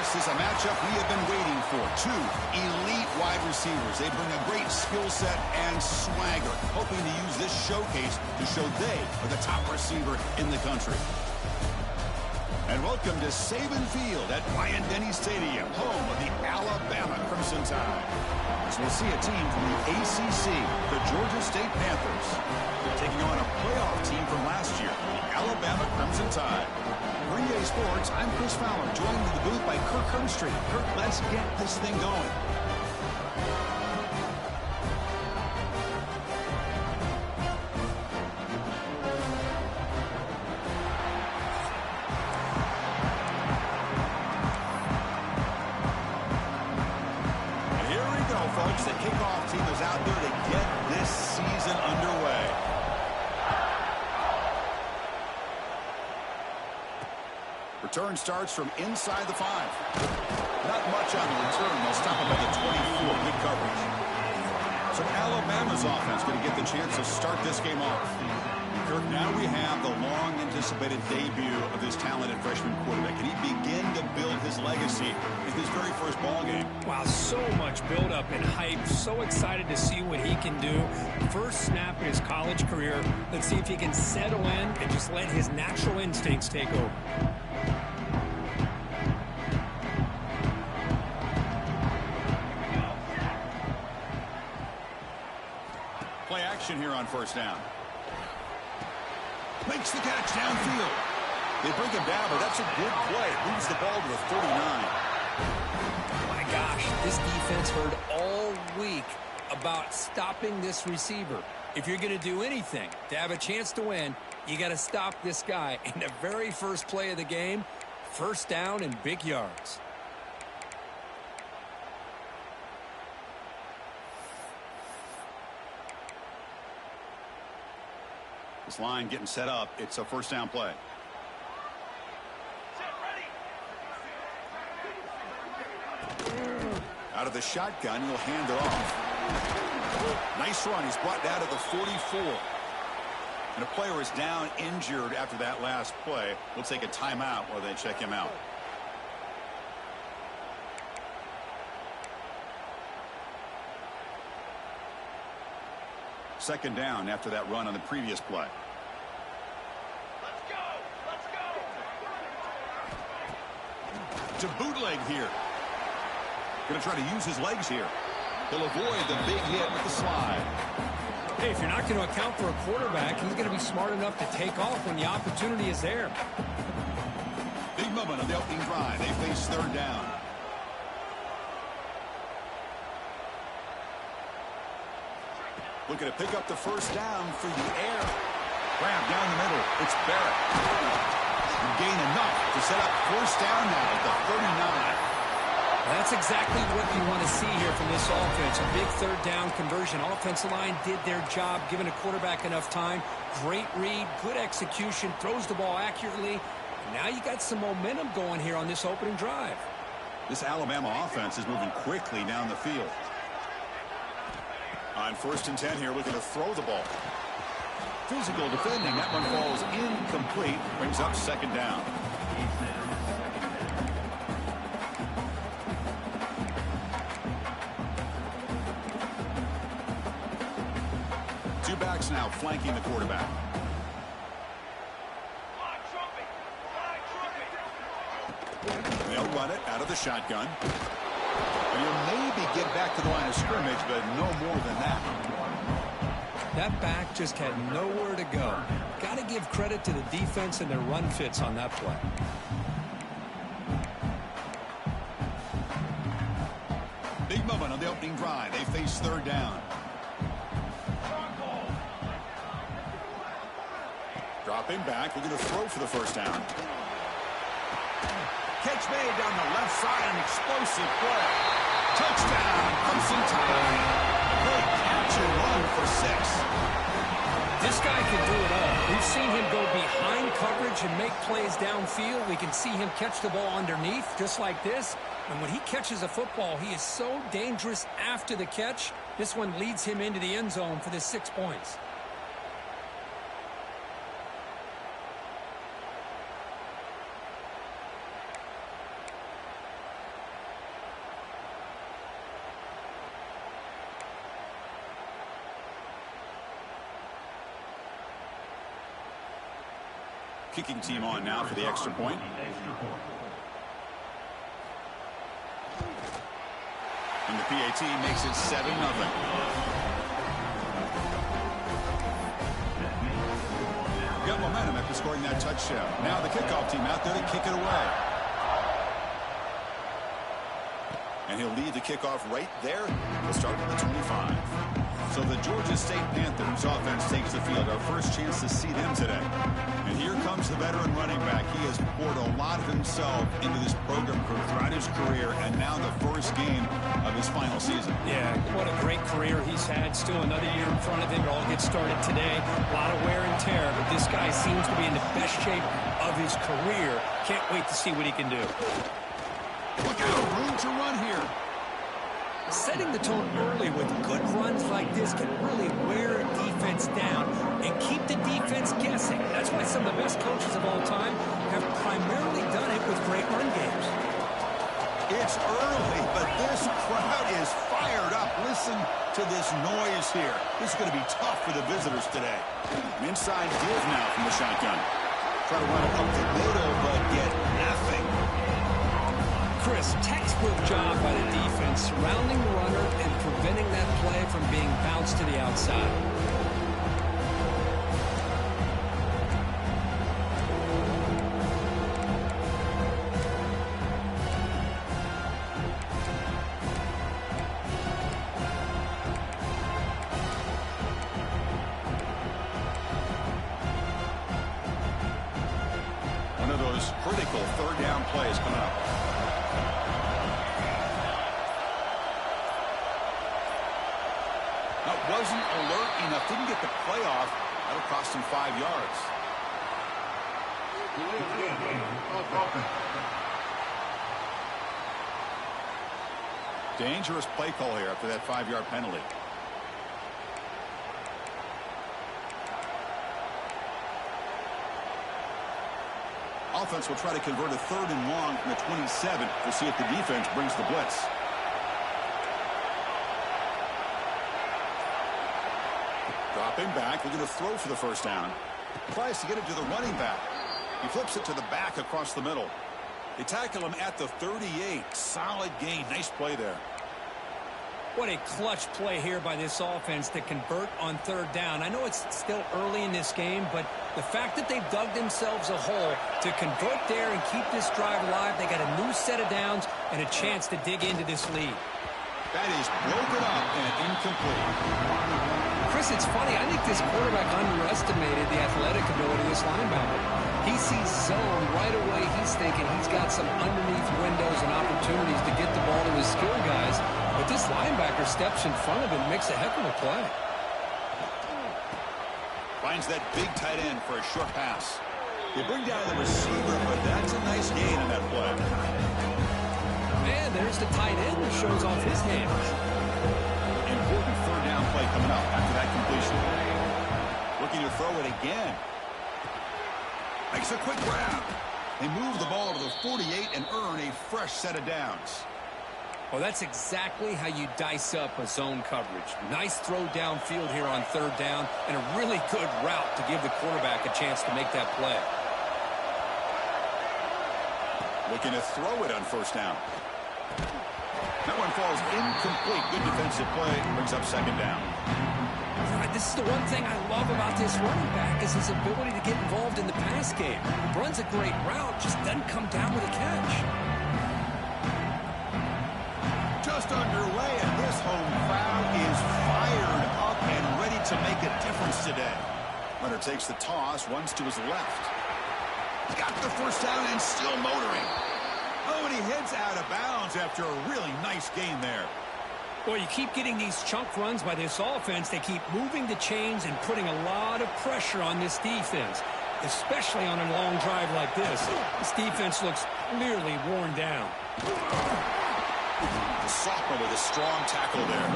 This is a matchup we have been waiting for. Two elite wide receivers. They bring a great skill set and swagger, hoping to use this showcase to show they are the top receiver in the country. And welcome to Saban Field at Bryant-Denny Stadium, home of the Alabama Crimson Tide. So we'll see a team from the ACC, the Georgia State Panthers. They're taking on a playoff team from last year, the Alabama Crimson Tide. For EA Sports, I'm Chris Fowler, joined in the booth by Kirk Herbstreit. Kirk, let's get this thing going. The kickoff team is out there to get this season underway. Return starts from inside the 5. Not much on the return. They'll stop him at the 24. Good coverage. So Alabama's offense going to get the chance to start this game off. Kirk, now we have the long-anticipated debut of this talented freshman quarterback. Can he begin to build his legacy in his very first ball game? Wow, so much build-up and hype. So excited to see what he can do. First snap in his college career. Let's see if he can settle in and just let his natural instincts take over. Play action here on first down. Makes the catch downfield. They bring him down, but that's a good play. Moves the ball to the 39. My gosh, this defense heard all week about stopping this receiver. If you're going to do anything to have a chance to win, you got to stop this guy. In the very first play of the game, first down and big yards. This line getting set up. It's a first down play. Out of the shotgun, he'll hand it off. Nice run. He's brought down to the 44. And a player is down injured after that last play. We'll take a timeout while they check him out. Second down after that run on the previous play. Let's go! Let's go! To bootleg here. Going to try to use his legs here. He'll avoid the big hit with the slide. Hey, if you're not going to account for a quarterback, he's going to be smart enough to take off when the opportunity is there. Big moment on the opening drive. They face third down. Looking to pick up the first down through the air. Grab down the middle. It's Barrett. And gain enough to set up first down now at the 39. That's exactly what you want to see here from this offense. A big third down conversion. Offensive line did their job, giving a quarterback enough time. Great read, good execution, throws the ball accurately. Now you got some momentum going here on this opening drive. This Alabama offense is moving quickly down the field. On first and 10 here, looking to throw the ball. Physical defending. That one falls incomplete. Brings up second down. Two backs now flanking the quarterback. They'll run it out of the shotgun. And he'll maybe get back to the line of scrimmage, but no more than that. That back just had nowhere to go. Got to give credit to the defense and their run fits on that play. Big moment on the opening drive. They face third down. Dropping back. We're going to throw for the first down. Catch made down the left side. An explosive play. Touchdown, Crimson Tide. Great catch and run for 6. This guy can do it all. We've seen him go behind coverage and make plays downfield. We can see him catch the ball underneath, just like this. And when he catches a football, he is so dangerous after the catch. This one leads him into the end zone for the 6 points. kicking team on now for the extra point. And the PAT makes it 7-0. Got momentum after scoring that touchdown. Now the kickoff team out there to kick it away. And he'll lead the kickoff right there. He'll start at the 25. So the Georgia State Panthers offense takes the field. Our first chance to see them today. And here comes the veteran running back. He has poured a lot of himself into this program throughout his career, and now the first game of his final season. Yeah, what a great career he's had. Still another year in front of him. It all gets started today. A lot of wear and tear, but this guy seems to be in the best shape of his career. Can't wait to see what he can do. Look out, room to run here. Setting the tone early with good runs like this can really wear a defense down and keep the defense guessing. That's why some of the best coaches of all time have primarily done it with great run games. It's early, but this crowd is fired up. Listen to this noise here. This is going to be tough for the visitors today. Inside give now from the shotgun. Try to run it up the middle, but get nothing. Chris, textbook job by the defense, surrounding the runner and preventing that play from being bounced to the outside. One of those critical third down plays coming up. Wasn't alert enough, didn't get the play off. That'll cost him 5 yards. Dangerous play call here after that 5-yard penalty. Offense will try to convert a 3rd and long from the 27. We'll see if the defense brings the blitz. Dropping back, looking to throw for the first down. Tries to get it to the running back. He flips it to the back across the middle. They tackle him at the 38. Solid gain. Nice play there. What a clutch play here by this offense to convert on 3rd down. I know it's still early in this game, but the fact that they've dug themselves a hole to convert there and keep this drive alive, they got a new set of downs and a chance to dig into this lead. That is broken up and incomplete. Chris, it's funny. I think this quarterback underestimated the athletic ability of this linebacker. He sees zone right away. He's thinking he's got some underneath windows and opportunities to get the ball to his skill guys. But this linebacker steps in front of him and makes a heck of a play. Finds that big tight end for a short pass. They bring down the receiver, but that's a nice gain in that play. And there's the tight end who shows off his hands. Important 3rd down play coming up after that completion. Looking to throw it again. Makes a quick grab. They move the ball to the 48 and earn a fresh set of downs. Well, that's exactly how you dice up a zone coverage. Nice throw downfield here on 3rd down and a really good route to give the quarterback a chance to make that play. Looking to throw it on 1st down. That one falls incomplete. Good defensive play. Brings up 2nd down. This is the one thing I love about this running back is his ability to get involved in the pass game. Runs a great route, just doesn't come down with a catch. Just underway, and this home crowd is fired up and ready to make a difference today. Runner takes the toss, runs to his left. He's got the 1st down and still motoring. Oh, and he heads out of bounds after a really nice gain there. Well, you keep getting these chunk runs by this offense. They keep moving the chains and putting a lot of pressure on this defense, especially on a long drive like this. This defense looks clearly worn down. The sophomore with a strong tackle there.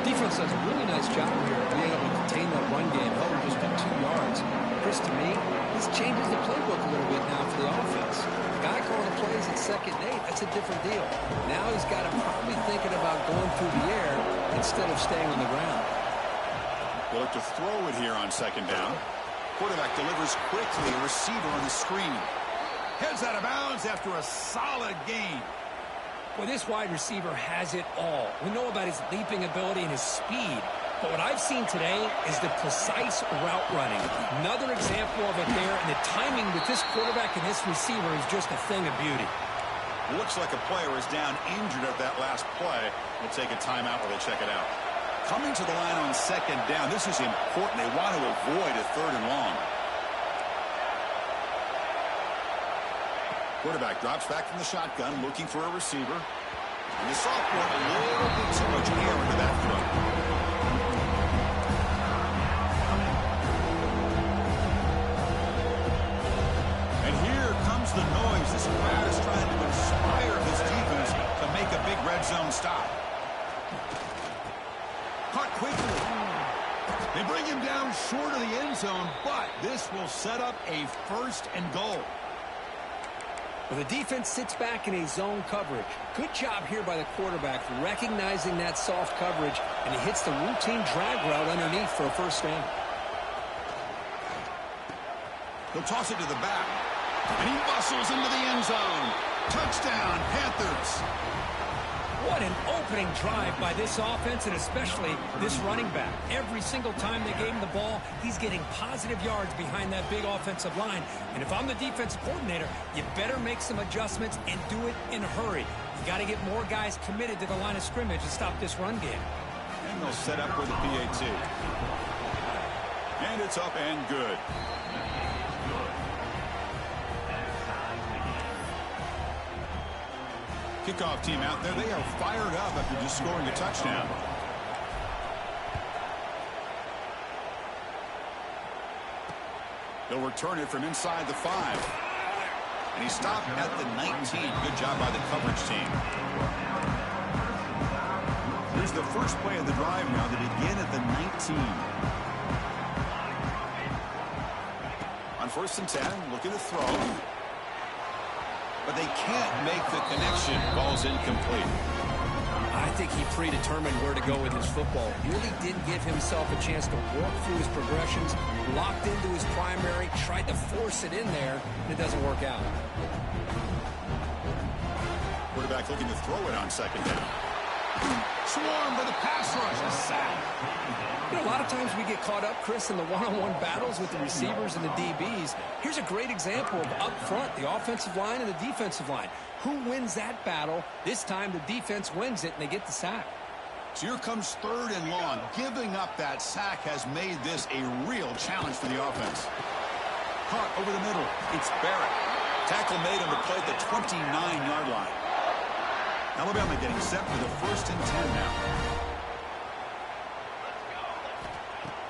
Defense does a really nice job here of being able to contain that run game, held just at 2 yards. Chris, to me, this changes the playbook a little bit now for the offense. The guy calling the plays at 2nd and 8, that's a different deal. Now he's got to probably thinking about going through the air instead of staying on the ground. They look to throw it here on 2nd down. quarterback delivers quickly. A receiver on the screen. Heads out of bounds after a solid gain. Well, this wide receiver has it all. We know about his leaping ability and his speed. But what I've seen today is the precise route running. Another example of it there, and the timing with this quarterback and this receiver is just a thing of beauty. Looks like a player is down injured at that last play. We'll take a timeout while they check it out. Coming to the line on second down, this is important. They want to avoid a third and long. Quarterback drops back from the shotgun, looking for a receiver. And the sophomore, a little bit too much air into that throw. And here comes the noise. This crowd is trying to inspire this defense to make a big red zone stop. Caught quickly. They bring him down short of the end zone, but this will set up a first and goal. Well, the defense sits back in a zone coverage. Good job here by the quarterback recognizing that soft coverage, and he hits the routine drag route underneath for a first down. He'll toss it to the back, and he bustles into the end zone. Touchdown, Panthers. What an opening drive by this offense, and especially this running back. Every single time they gave him the ball, he's getting positive yards behind that big offensive line. And if I'm the defensive coordinator, you better make some adjustments and do it in a hurry. You got to get more guys committed to the line of scrimmage to stop this run game. And they'll set up for the PAT. And it's up and good. Kickoff team out there, they are fired up after just scoring a touchdown. They'll return it from inside the 5. And he stopped at the 19. Good job by the coverage team. Here's the first play of the drive now. They begin at the 19. On 1st and 10, looking to throw. But they can't make the connection. Ball's incomplete. I think he predetermined where to go with his football. Really didn't give himself a chance to work through his progressions, locked into his primary, tried to force it in there, and it doesn't work out. Quarterback looking to throw it on second down. Swarmed by the pass rush. A sack. You know, a lot of times we get caught up, Chris, in the one-on-one battles with the receivers and the DBs. Here's a great example of up front, the offensive line and the defensive line. Who wins that battle? This time the defense wins it, and they get the sack. So here comes 3rd and long. Giving up that sack has made this a real challenge for the offense. Caught over the middle. It's Barrett. Tackle made on the play at the 29-yard line. Alabama getting set for the 1st and 10 now.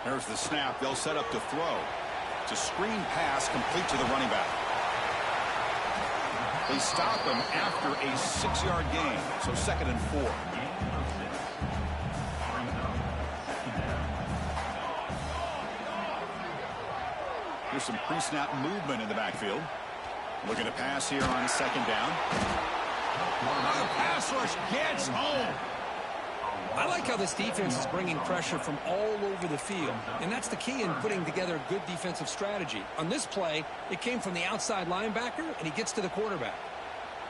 There's the snap. They'll set up to throw. It's a screen pass complete to the running back. They stop him after a 6-yard gain. So 2nd and 4. Here's some pre-snap movement in the backfield. Looking to pass here on 2nd down. The pass rush gets home. I like how this defense is bringing pressure from all over the field, and that's the key in putting together a good defensive strategy. On this play, it came from the outside linebacker, and he gets to the quarterback.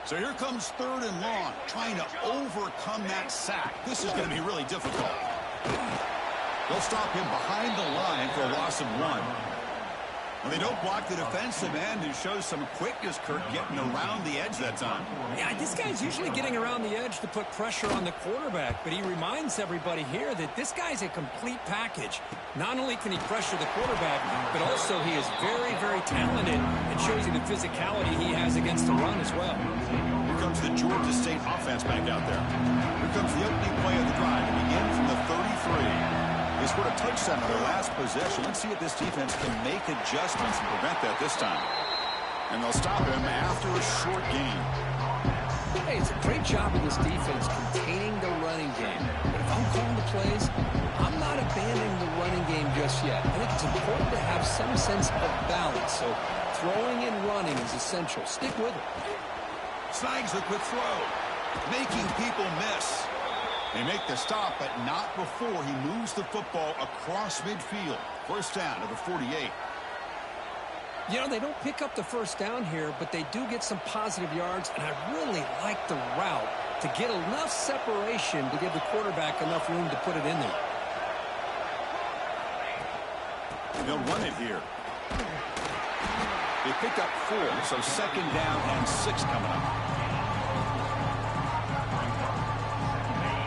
So here comes 3rd and long, trying to overcome that sack. This is going to be really difficult. They'll stop him behind the line for a loss of 1. When they don't block the defensive end, it shows some quickness, Kirk, getting around the edge that time. Yeah, this guy's usually getting around the edge to put pressure on the quarterback, but he reminds everybody here that this guy's a complete package. Not only can he pressure the quarterback, but also he is very, very talented and shows you the physicality he has against the run as well. Here comes the Georgia State offense back out there. Here comes the opening play of the drive to begin from the 33. They scored a touchdown on their last possession. Let's see if this defense can make adjustments and prevent that this time. And they'll stop him after a short gain. Hey, it's a great job of this defense containing the running game. But if I'm calling the plays, I'm not abandoning the running game just yet. I think it's important to have some sense of balance. So throwing and running is essential. Stick with it. Snags the quick throw, making people miss. They make the stop, but not before he moves the football across midfield. 1st down to the 48. You know, they don't pick up the first down here, but they do get some positive yards, and I really like the route to get enough separation to give the quarterback enough room to put it in there. They'll run it here. They picked up 4, so second down and 6 coming up.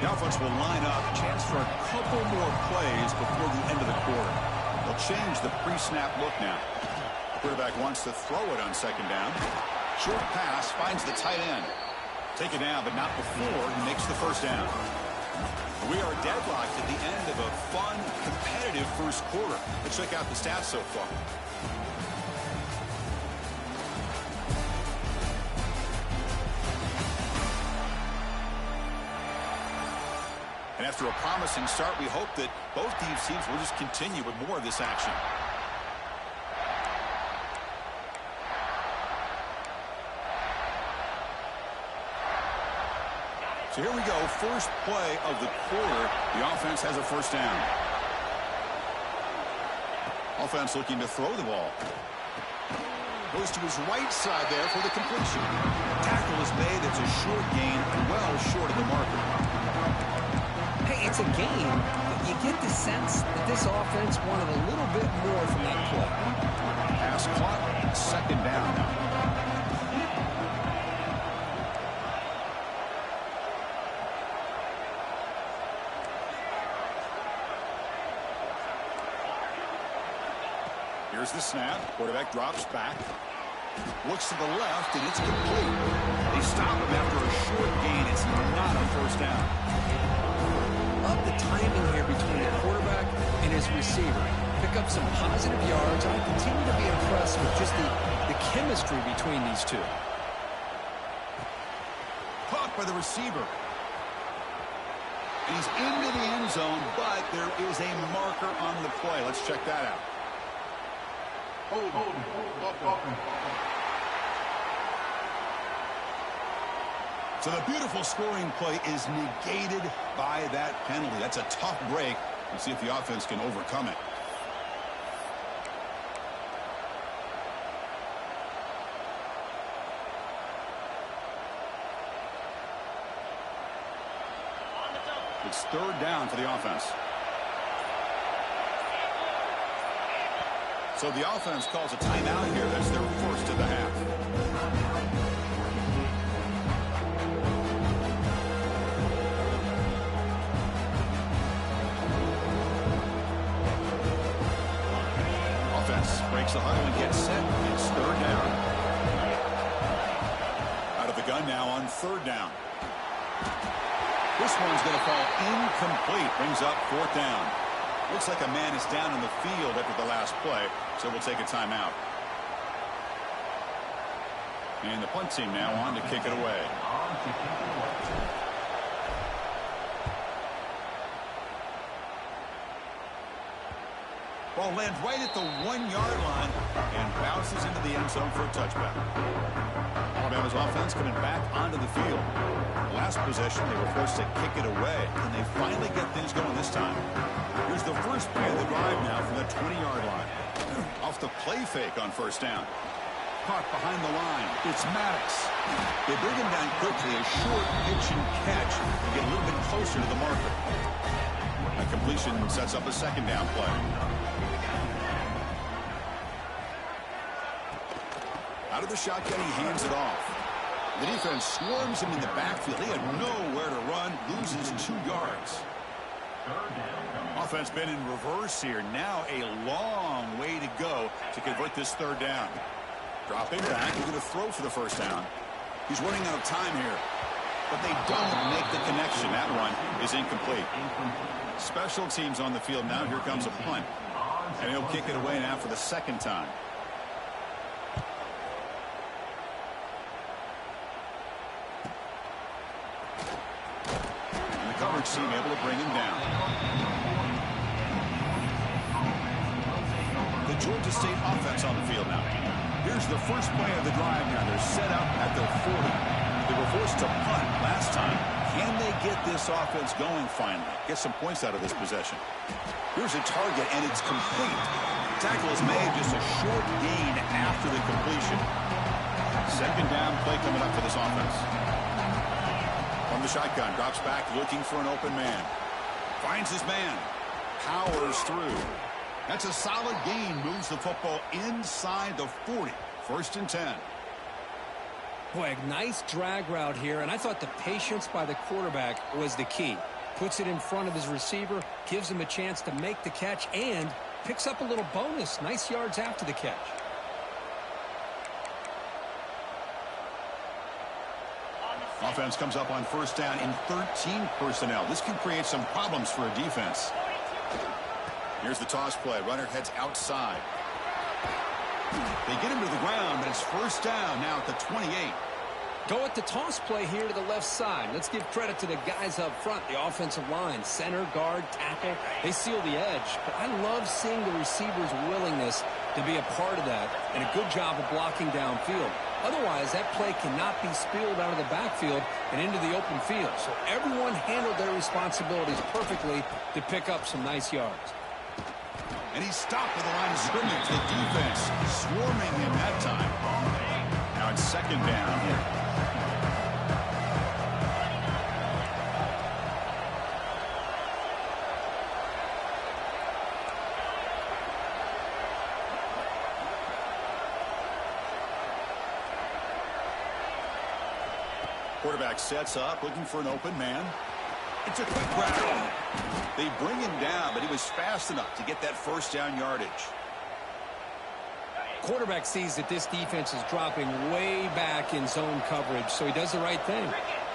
The offense will line up. Chance for a couple more plays before the end of the quarter. They'll change the pre-snap look now. Quarterback wants to throw it on second down. Short pass finds the tight end. Take it down, but not before he makes the first down. We are deadlocked at the end of a fun, competitive first quarter. Let's check out the stats so far. And after a promising start, we hope that both these teams will just continue with more of this action. So here we go, first play of the quarter. The offense has a first down. Offense looking to throw the ball. Goes to his right side there for the completion. Tackle is made. It's a short gain, well short of the marker. Hey, it's a game, but you get the sense that this offense wanted a little bit more from that play. Pass caught, second down now. Here's the snap. Quarterback drops back. Looks to the left, and it's complete. They stop him after a short gain. It's not a first down. Love the timing here between the quarterback and his receiver. Pick up some positive yards. I continue to be impressed with just the chemistry between these two. Caught by the receiver. He's into the end zone, but there is a marker on the play. Let's check that out. So the beautiful scoring play is negated by that penalty. That's a tough break. We'll see if the offense can overcome it. It's third down for the offense. So the offense calls a timeout here. That's their first of the half. Offense breaks the huddle and gets set. It's third down. Out of the gun now on third down. This one's going to fall incomplete. Brings up fourth down. Looks like a man is down in the field after the last play, so we'll take a timeout. And the punt team now on to kick it away. Ball lands right at the 1-yard line and bounces into the end zone for a touchback. Alabama's offense coming back onto the field. Last possession, they were forced to kick it away, and they finally get things going this time. Here's the first play of the drive now from the 20-yard line. Off the play fake on first down. Caught behind the line. It's Maddox. They bring him down quickly. A short pitch and catch to get a little bit closer to the marker. A completion sets up a second down play. Out of the shotgun, he hands it off. The defense swarms him in the backfield. He had nowhere to run, loses 2 yards. Offense been in reverse here. Now a long way to go to convert this third down. Dropping back, he's going to throw for the first down. He's running out of time here. But they don't make the connection. That one is incomplete. Special teams on the field now. Here comes a punt. And he'll kick it away now for the second time. Coverage team able to bring him down. The Georgia State offense on the field now. Here's the first play of the drive now. They're set up at their 40. They were forced to punt last time. Can they get this offense going finally? Get some points out of this possession. Here's a target, and it's complete. Tackle is made, just a short gain after the completion. Second down play coming up for this offense. From the shotgun, drops back looking for an open man. Finds his man. Powers through. That's a solid gain. Moves the football inside the 40. First and 10. Boy, a nice drag route here, and I thought the patience by the quarterback was the key. Puts it in front of his receiver, gives him a chance to make the catch, and picks up a little bonus. Nice yards after the catch. Offense comes up on first down in 13 personnel. This can create some problems for a defense. Here's the toss play. Runner heads outside. They get him to the ground, but it's first down now at the 28. Go at the toss play here to the left side. Let's give credit to the guys up front, the offensive line, center, guard, tackle. They seal the edge. But I love seeing the receiver's willingness to be a part of that and a good job of blocking downfield. Otherwise, that play cannot be spilled out of the backfield and into the open field. So everyone handled their responsibilities perfectly to pick up some nice yards. And he's stopped at the line of scrimmage. The defense swarming him that time. Now it's second down here. Quarterback sets up, looking for an open man. It's a quick grab. They bring him down, but he was fast enough to get that first down yardage. Quarterback sees that this defense is dropping way back in zone coverage, so he does the right thing.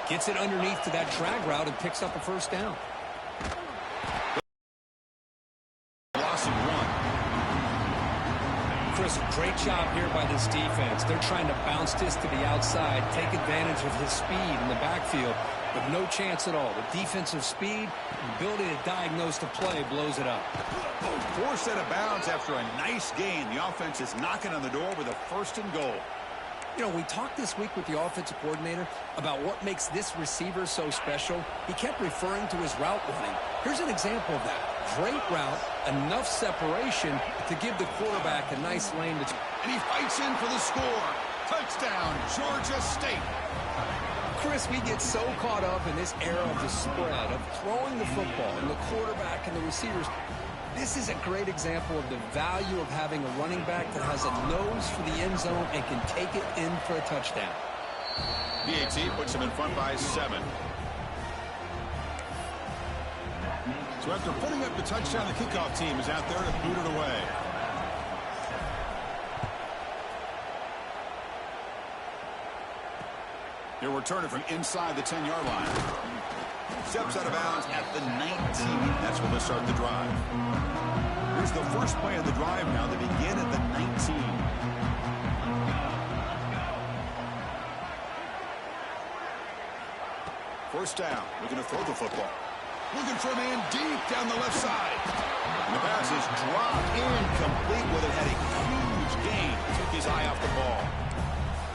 Gets it underneath to that drag route and picks up a first down. Loss of one. Chris, great job here by this defense. They're trying to bounce this to the outside, take advantage of his speed in the backfield, but no chance at all. The defensive speed, ability to diagnose the play, blows it up. Forced out of bounds after a nice gain. The offense is knocking on the door with a first and goal. You know, we talked this week with the offensive coordinator about what makes this receiver so special. He kept referring to his route running. Here's an example of that. Great route, enough separation to give the quarterback a nice lane. And he fights in for the score. Touchdown, Georgia State. Chris, we get so caught up in this era of the spread, of throwing the football, and the quarterback and the receivers. This is a great example of the value of having a running back that has a nose for the end zone and can take it in for a touchdown. PAT puts him in front by 7. So after putting up the touchdown, the kickoff team is out there to boot it away. He'll return it from inside the 10-yard line. Steps out of bounds at the 19. That's where they'll start the drive. Here's the first play of the drive now. They begin at the 19. First down. Looking to throw the football. Looking for a man deep down the left side. And the pass is dropped incomplete with it. Had a huge gain. Took his eye off the ball.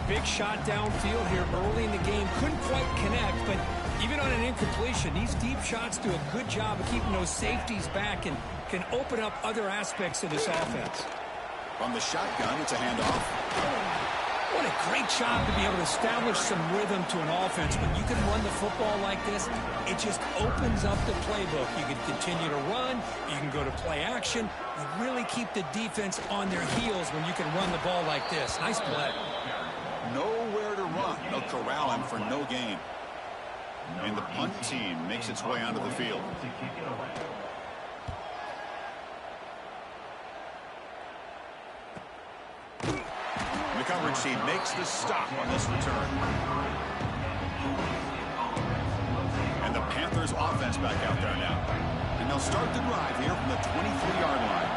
Big shot downfield here early in the game. Couldn't quite connect, but even on an incompletion, these deep shots do a good job of keeping those safeties back and can open up other aspects of this offense. From the shotgun, it's a handoff. What a great job to be able to establish some rhythm to an offense. When you can run the football like this, it just opens up the playbook. You can continue to run. You can go to play action. You really keep the defense on their heels when you can run the ball like this. Nice play. Nowhere to run. They'll corral him for no gain. And the punt team makes its way onto the field. The coverage team makes the stop on this return. And the Panthers offense back out there now. And they'll start the drive here from the 23-yard line.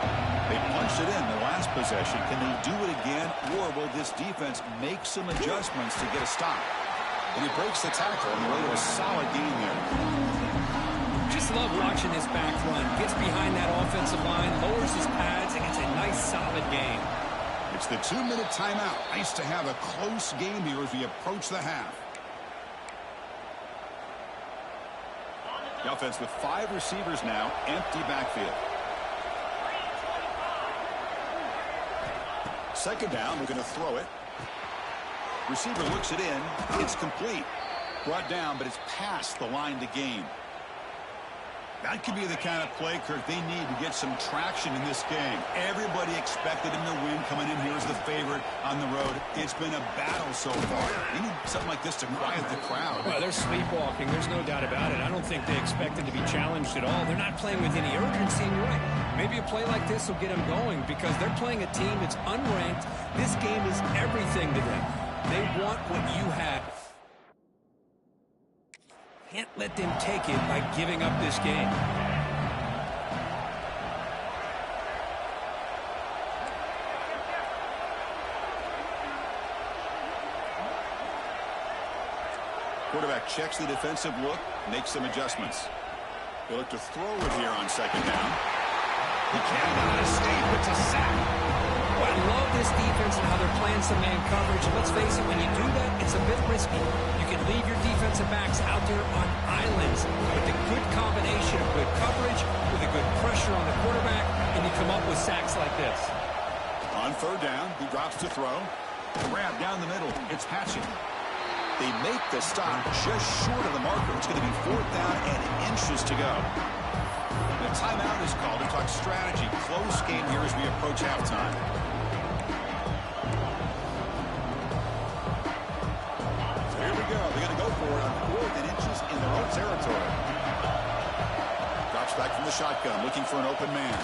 They punched it in the last possession. Can they do it again, or will this defense make some adjustments to get a stop? And he breaks the tackle on the way to a solid gain there. Just love watching this back run. Gets behind that offensive line, lowers his pads, and gets a nice solid gain. It's the 2-minute timeout. Nice to have a close game here as we approach the half. The offense with 5 receivers now, empty backfield. second down, we're going to throw it. Receiver looks it in. It's complete. Brought down, but it's past the line to gain. That could be the kind of play, Kirk, they need to get some traction in this game. Everybody expected him to win, coming in here as the favorite on the road. It's been a battle so far. You need something like this to quiet the crowd. Well, they're sleepwalking. There's no doubt about it. I don't think they expected to be challenged at all. They're not playing with any urgency. And you're right. Maybe a play like this will get them going because they're playing a team that's unranked. This game is everything to them. They want what you have. Can't let them take it by giving up this game. Quarterback checks the defensive look, makes some adjustments. They look to throw it here on second down. He cannot escape. It's a sack. Well, I love this defense and how they're playing some man coverage. And let's face it, when you do that, it's a bit risky. You can leave your defensive backs out there on islands with a good combination of good coverage, with a good pressure on the quarterback, and you come up with sacks like this. On third down, he drops to throw. Grab down the middle. It's Patching. They make the stop just short of the marker. It's going to be fourth down and inches to go. The timeout is called to talk strategy. Close game here as we approach halftime. So here we go. They're going to go for it on fourth and inches in their own territory. Drops back from the shotgun, looking for an open man.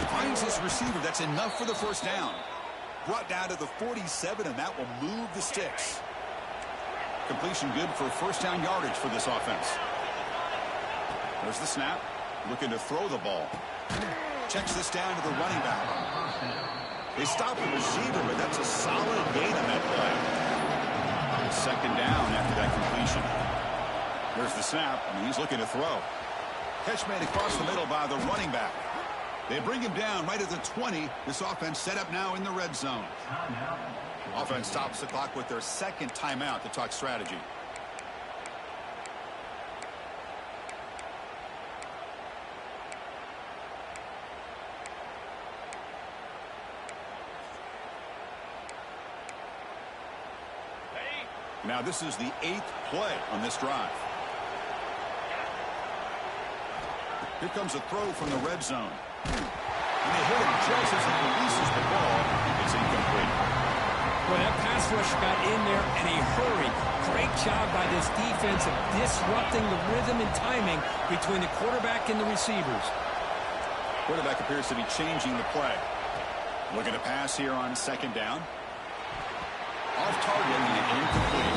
Finds his receiver. That's enough for the first down. Brought down to the 47, and that will move the sticks. Completion good for first down yardage for this offense. There's the snap. Looking to throw the ball. Checks this down to the running back. They stop the receiver, but that's a solid gain on that play. Second down after that completion. There's the snap, and he's looking to throw. Catch made across the middle by the running back. They bring him down right at the 20. This offense set up now in the red zone. Offense stops the clock with their second timeout to talk strategy. Now this is the 8th play on this drive. Here comes a throw from the red zone. And they hit him just as he releases the ball. It's incomplete. Well, that pass rush got in there in a hurry. Great job by this defense of disrupting the rhythm and timing between the quarterback and the receivers. Quarterback appears to be changing the play. Looking to pass here on second down. Off target and incomplete.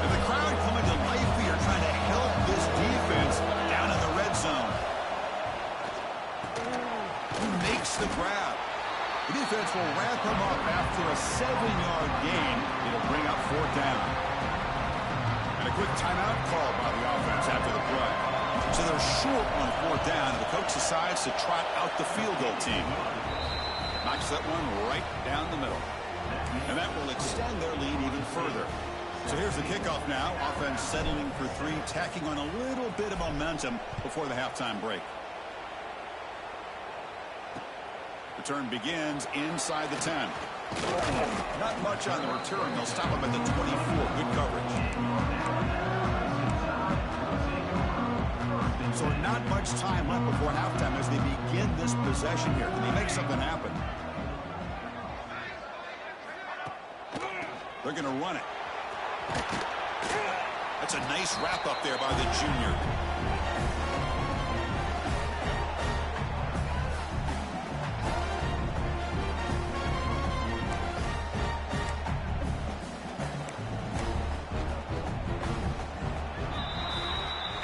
And the crowd coming to life here, trying to help this defense down in the red zone. Who makes the grab? The defense will wrap him up after a 7-yard gain. It'll bring up fourth down. And a quick timeout called by the offense after the play. So they're short on fourth down, and the coach decides to trot out the field goal team. Knocks that one right down the middle. And that will extend their lead even further. So here's the kickoff now. Offense settling for 3, tacking on a little bit of momentum before the halftime break. Return begins inside the 10. Not much on the return. They'll stop him at the 24. Good coverage. So not much time left before halftime as they begin this possession here. Can they make something happen? They're going to run it. That's a nice wrap up there by the junior.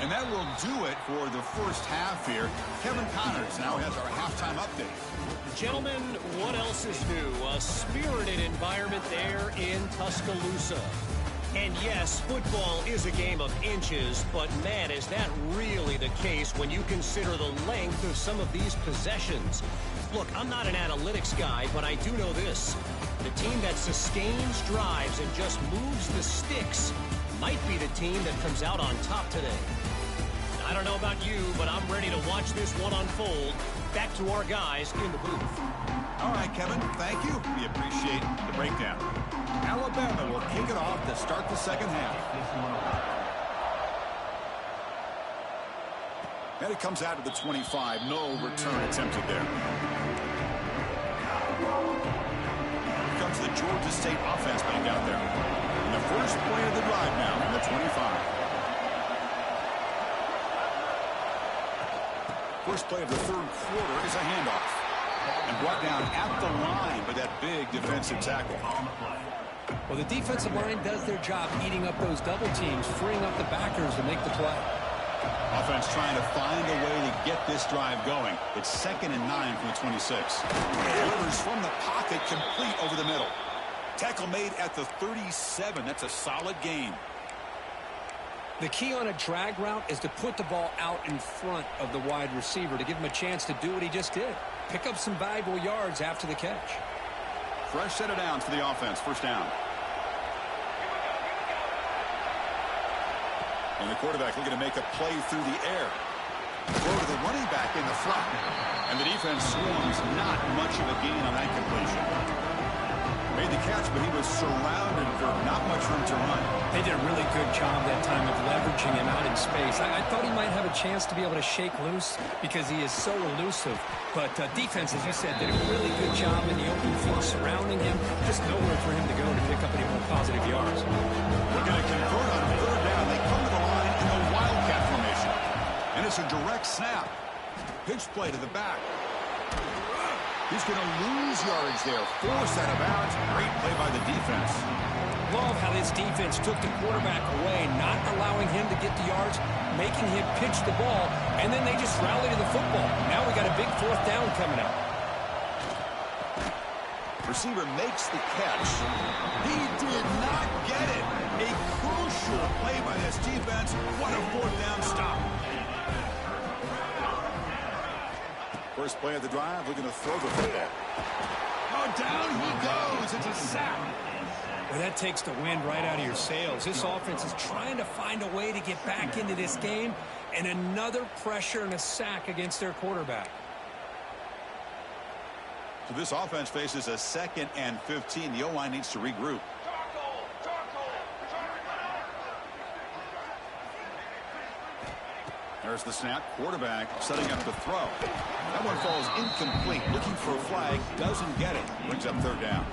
And that will do it for the first half here. Kevin Connors now has our halftime update. Gentlemen, what else is new? A spirited environment there in Tuscaloosa. And yes, football is a game of inches, but man, is that really the case when you consider the length of some of these possessions. Look, I'm not an analytics guy, but I do know this. The team that sustains drives and just moves the sticks might be the team that comes out on top today. I don't know about you, but I'm ready to watch this one unfold. Back to our guys in the booth. All right, Kevin, thank you. We appreciate the breakdown. Alabama will kick it off to start the second half. And it comes out to the 25. No return attempted there. Here comes the Georgia State offense back out there. And the first play of the drive now from the 25. First play of the third quarter is a handoff. And brought down at the line by that big defensive tackle. Well, the defensive line does their job eating up those double teams, freeing up the backers to make the play. Offense trying to find a way to get this drive going. It's 2nd and 9 from the 26. Delivers from the pocket, complete over the middle. Tackle made at the 37. That's a solid gain. The key on a drag route is to put the ball out in front of the wide receiver to give him a chance to do what he just did. Pick up some valuable yards after the catch. Fresh set of downs for the offense. First down. And the quarterback looking to make a play through the air. Throw to the running back in the flat. And the defense swarms. Not much of a gain on that completion. Made the catch, but he was surrounded for not much room to run. They did a really good job that time of leveraging him out in space. I thought he might have a chance to be able to shake loose because he is so elusive. But defense, as you said, did a really good job in the open field surrounding him. Just nowhere for him to go to pick up any more positive yards. We're going to convert on third down. They come to the line in the Wildcat formation. And it's a direct snap. Pitch play to the back. He's going to lose yardage there. Forced out of bounds. Great play by the defense. Love how this defense took the quarterback away, not allowing him to get the yards, making him pitch the ball, and then they just rally to the football. Now we got a big fourth down coming up. Receiver makes the catch. He did not get it. A crucial play by this defense. What a fourth down stop. First play of the drive, looking to throw the football. Oh, down he goes. It's a sack. Well, that takes the wind right out of your sails. This offense is trying to find a way to get back into this game, and another pressure and a sack against their quarterback. So this offense faces a 2nd and 15. The O-line needs to regroup. There's the snap. Quarterback setting up the throw. That one falls incomplete. Looking for a flag. Doesn't get it. Brings up third down.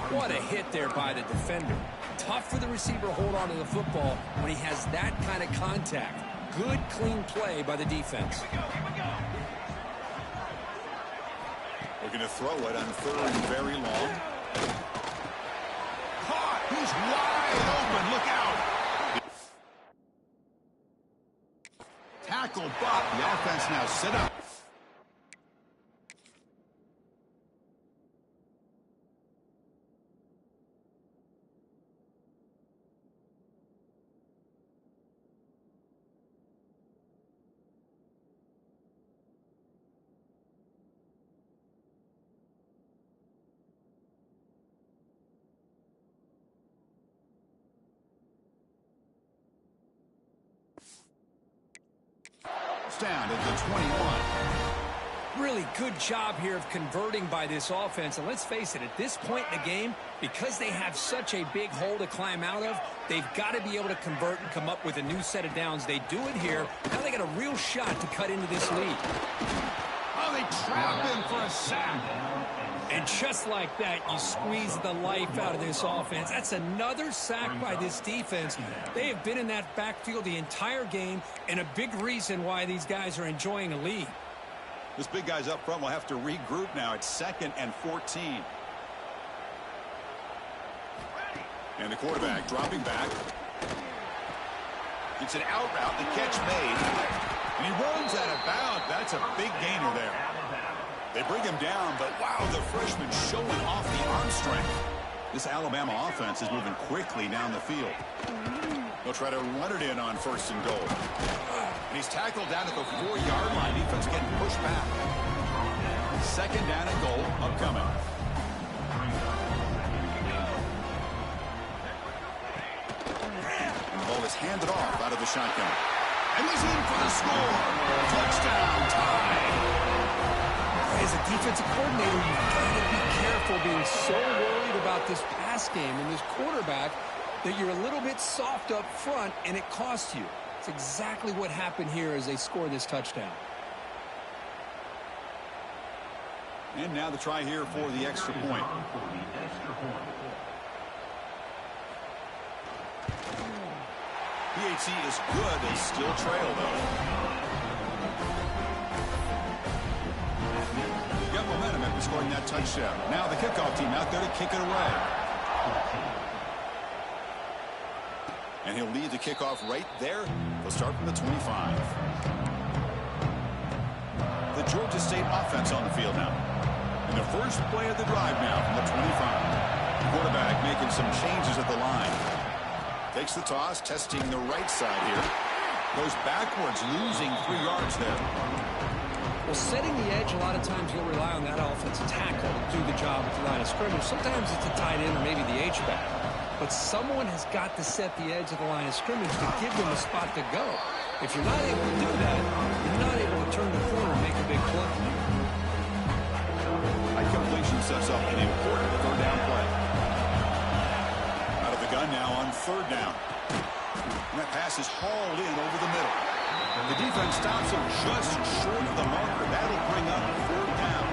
What a hit there by the defender. Tough for the receiver to hold on to the football when he has that kind of contact. Good, clean play by the defense. Looking to throw it on third and very long. Caught. He's wide open. Look out. Tackle, but the offense now set up. Down at the 21. Really good job here of converting by this offense. And let's face it, at this point in the game, because they have such a big hole to climb out of, they've got to be able to convert and come up with a new set of downs. They do it here. Now they got a real shot to cut into this lead. Oh, they trap him for a sack. And just like that, you squeeze the life out of this offense. That's another sack by this defense. They have been in that backfield the entire game, and a big reason why these guys are enjoying a lead. This big guy's up front will have to regroup now. It's 2nd and 14. And the quarterback dropping back. It's an out route. The catch made. And he runs out of bounds. That's a big gainer there. They bring him down, but wow, the freshman showing off the arm strength. This Alabama offense is moving quickly down the field. They'll try to run it in on 1st and goal. And he's tackled down at the 4-yard line. Defense getting pushed back. 2nd down and goal upcoming. The ball is handed off out of the shotgun. And he's in for the score. Touchdown, tie. As a defensive coordinator, you've got to be careful being so worried about this pass game and this quarterback that you're a little bit soft up front and it costs you. It's exactly what happened here as they score this touchdown. And now the try here for the extra point. PAT is good. They still trail, though. Got momentum after scoring that touchdown. Now the kickoff team out there to kick it away. And he'll lead the kickoff right there. They'll start from the 25. The Georgia State offense on the field now. And the first play of the drive now from the 25. The quarterback making some changes at the line. Takes the toss, testing the right side here. Goes backwards, losing 3 yards there. Well, setting the edge, a lot of times you'll rely on that offensive tackle to do the job at the line of scrimmage. Sometimes it's a tight end or maybe the H-back. But someone has got to set the edge of the line of scrimmage to give them a spot to go. If you're not able to do that, you're not able to turn the corner and make a big play. High completion sets up an important third down play. Out of the gun now on third down. And that pass is hauled in over the middle. The defense stops him just short of the marker. That'll bring up fourth down.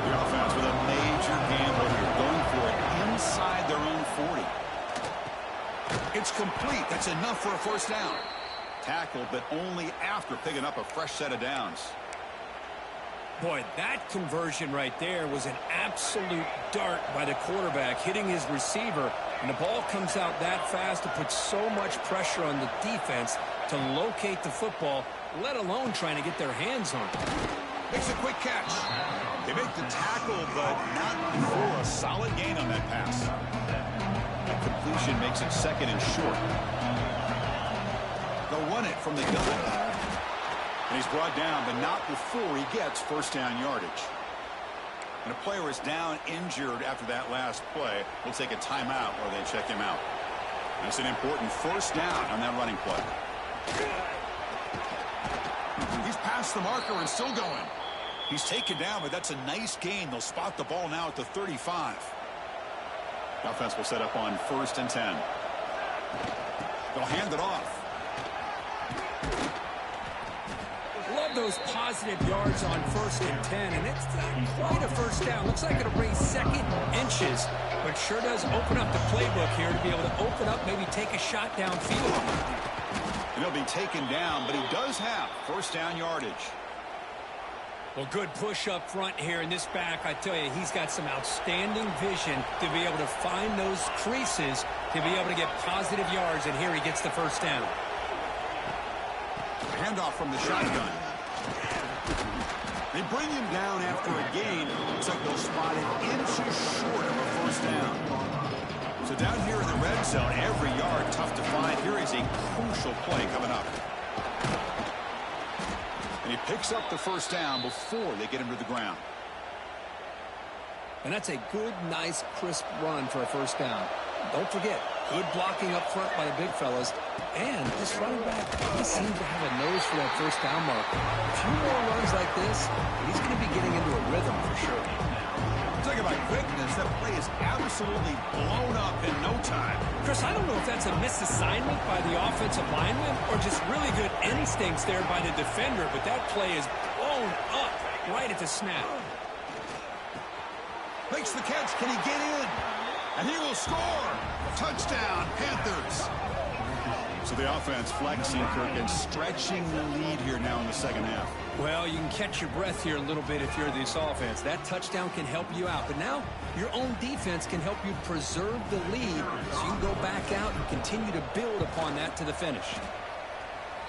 The offense with a major gamble here, going for it inside their own 40. It's complete. That's enough for a first down. Tackled, but only after picking up a fresh set of downs. Boy, that conversion right there was an absolute dart by the quarterback, hitting his receiver. And the ball comes out that fast to put so much pressure on the defense to locate the football, let alone trying to get their hands on it. Makes a quick catch. They make the tackle, but not for a solid gain on that pass. That completion makes it second and short. They'll run it from the gun. And he's brought down, but not before he gets first down yardage. And a player is down injured after that last play. We'll take a timeout while they check him out. That's an important first down on that running play. He's past the marker and still going. He's taken down, but that's a nice gain. They'll spot the ball now at the 35. The offense will set up on 1st and 10. They'll hand it off. Love those positive yards on 1st and 10, and it's not quite a first down. Looks like it'll raise second inches, but sure does open up the playbook here to be able to open up, maybe take a shot downfield. And he'll be taken down, but he does have first down yardage. Well, good push up front here in this back. I tell you, he's got some outstanding vision to be able to find those creases to be able to get positive yards, and here he gets the first down. Handoff from the shotgun. They bring him down after a gain. Looks like they'll spot it inches short of a first down. So down here in the red zone, every yard tough to find. Here is a crucial play coming up. And he picks up the first down before they get him to the ground. And that's a good, nice, crisp run for a first down. Don't forget, good blocking up front by the big fellas. And this running back, he seems to have a nose for that first down marker. A few more runs like this, he's going to be getting into a rhythm for sure. Talk about quickness. That play is absolutely blown up in no time. Chris, I don't know if that's a misassignment by the offensive lineman or just really good instincts there by the defender, but that play is blown up right at the snap. Makes the catch. Can he get in? And he will score. Touchdown, Panthers. So the offense flexing, Kirk, and stretching the lead here now in the second half. Well, you can catch your breath here a little bit if you're this offense. That touchdown can help you out. But now your own defense can help you preserve the lead so you can go back out and continue to build upon that to the finish.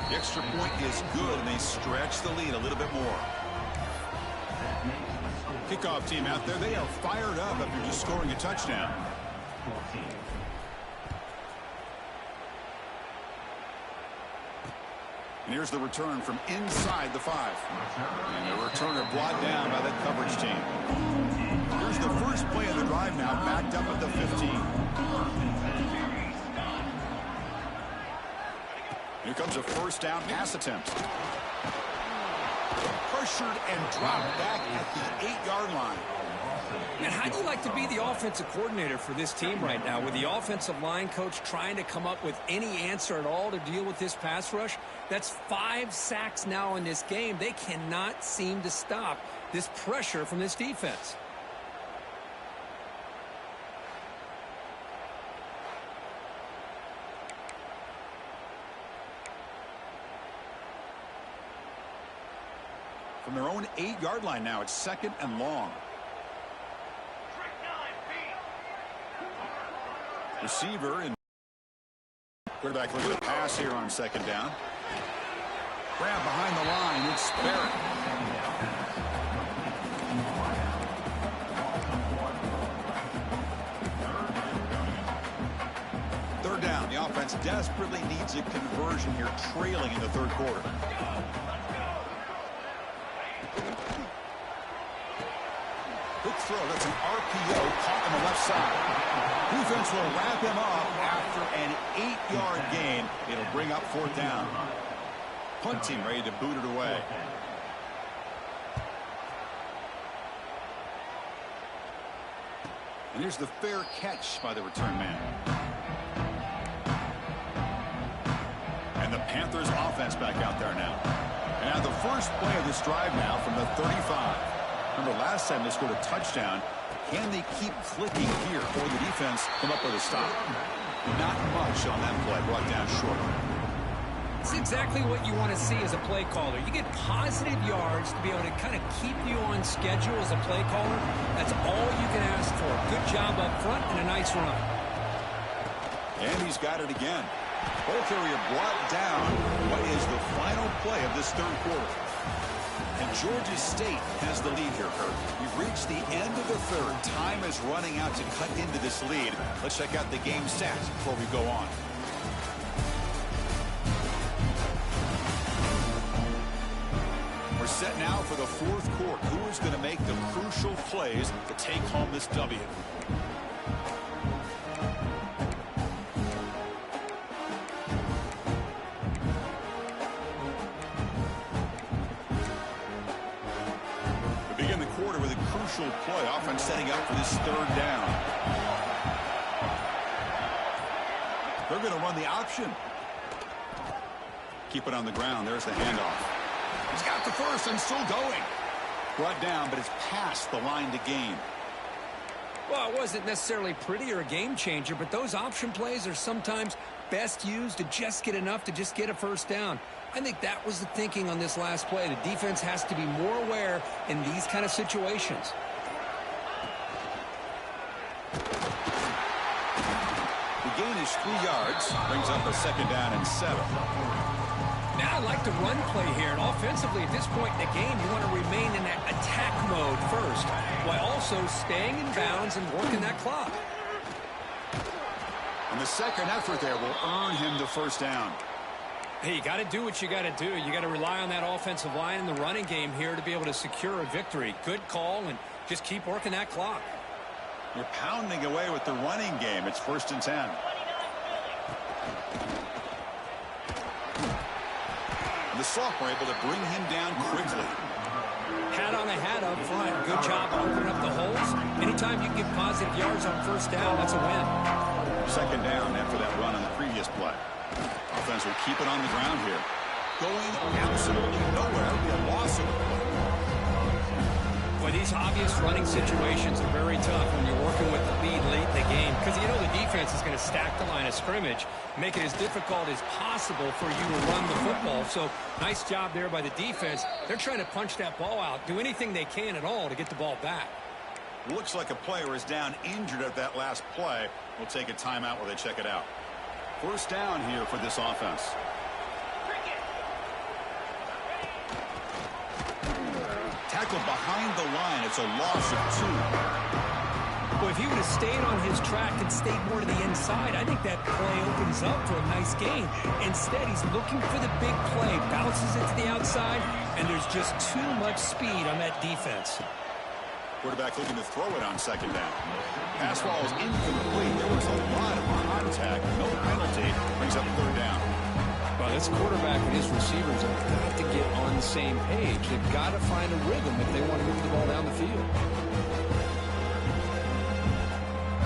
The extra point is good, and they stretch the lead a little bit more. Kickoff team out there, they are fired up after just scoring a touchdown. And here's the return from inside the 5. And the returner brought down by that coverage team. Here's the first play of the drive now, backed up at the 15. Here comes a first down pass attempt. Pressured and dropped back at the 8-yard line. And how do you like to be the offensive coordinator for this team right now with the offensive line coach trying to come up with any answer at all to deal with this pass rush? That's 5 sacks now in this game. They cannot seem to stop this pressure from this defense. From their own 8-yard line now, it's 2nd and long. Receiver and quarterback looking to pass here on 2nd down. Grab behind the line. It's Barrett. Third down. The offense desperately needs a conversion here, trailing in the 3rd quarter. Quick throw. That's an RPO caught on the left side. Defense will wrap him up after an 8-yard gain. It'll bring up 4th down. Punt team ready to boot it away. And here's the fair catch by the return man. And the Panthers offense back out there now. And now the first play of this drive now from the 35. Remember last time they scored a touchdown. Can they keep clicking here, or the defense come up with a stop? Not much on that play, brought down short. It's exactly what you want to see as a play caller. You get positive yards to be able to kind of keep you on schedule as a play caller. That's all you can ask for. Good job up front and a nice run. And he's got it again. Ball carrier brought down what is the final play of this 3rd quarter. And Georgia State has the lead here, Kurt. We've reached the end of the 3rd. Time is running out to cut into this lead. Let's check out the game stats before we go on. We're set now for the 4th quarter. Who is going to make the crucial plays to take home this W? Play offense setting up for this 3rd down. They're going to run the option. Keep it on the ground. There's the handoff. He's got the first and still going. Brought down, but it's past the line to gain. Well, it wasn't necessarily pretty or a game changer, but those option plays are sometimes best used to just get enough to just get a first down. I think that was the thinking on this last play. The defense has to be more aware in these kind of situations. The gain is 3 yards. Brings up a 2nd down and 7. Now I like the run play here. And offensively, at this point in the game, you want to remain in that attack mode first, while also staying in bounds and working that clock. And the second effort there will earn him the first down. Hey, you got to do what you got to do. You got to rely on that offensive line in the running game here to be able to secure a victory. Good call, and just keep working that clock. You're pounding away with the running game. It's 1st and 10. The sophomore able to bring him down quickly. Hat on a hat up front. Good job opening up the holes. Anytime you can get positive yards on 1st down, that's a win. 2nd down after that run on the previous play. Offense will keep it on the ground here. Going absolutely nowhere. It'll be a loss of the play. Boy, these obvious running situations are very tough when you're working with the lead late in the game, because you know the defense is going to stack the line of scrimmage, make it as difficult as possible for you to run the football. So nice job there by the defense. They're trying to punch that ball out, do anything they can at all to get the ball back. Looks like a player is down injured at that last play. We'll take a timeout while they check it out. 1st down here for this offense. Tackled behind the line. It's a loss of 2. Well, if he would have stayed on his track and stayed more to the inside, I think that play opens up for a nice gain. Instead, he's looking for the big play, bounces it to the outside, and there's just too much speed on that defense. Quarterback looking to throw it on 2nd down. Pass ball is incomplete. There was a lot of contact. No penalty. Brings up 3rd down. Well, Well, this quarterback and his receivers have got to get on the same page. They've got to find a rhythm if they want to move the ball down the field.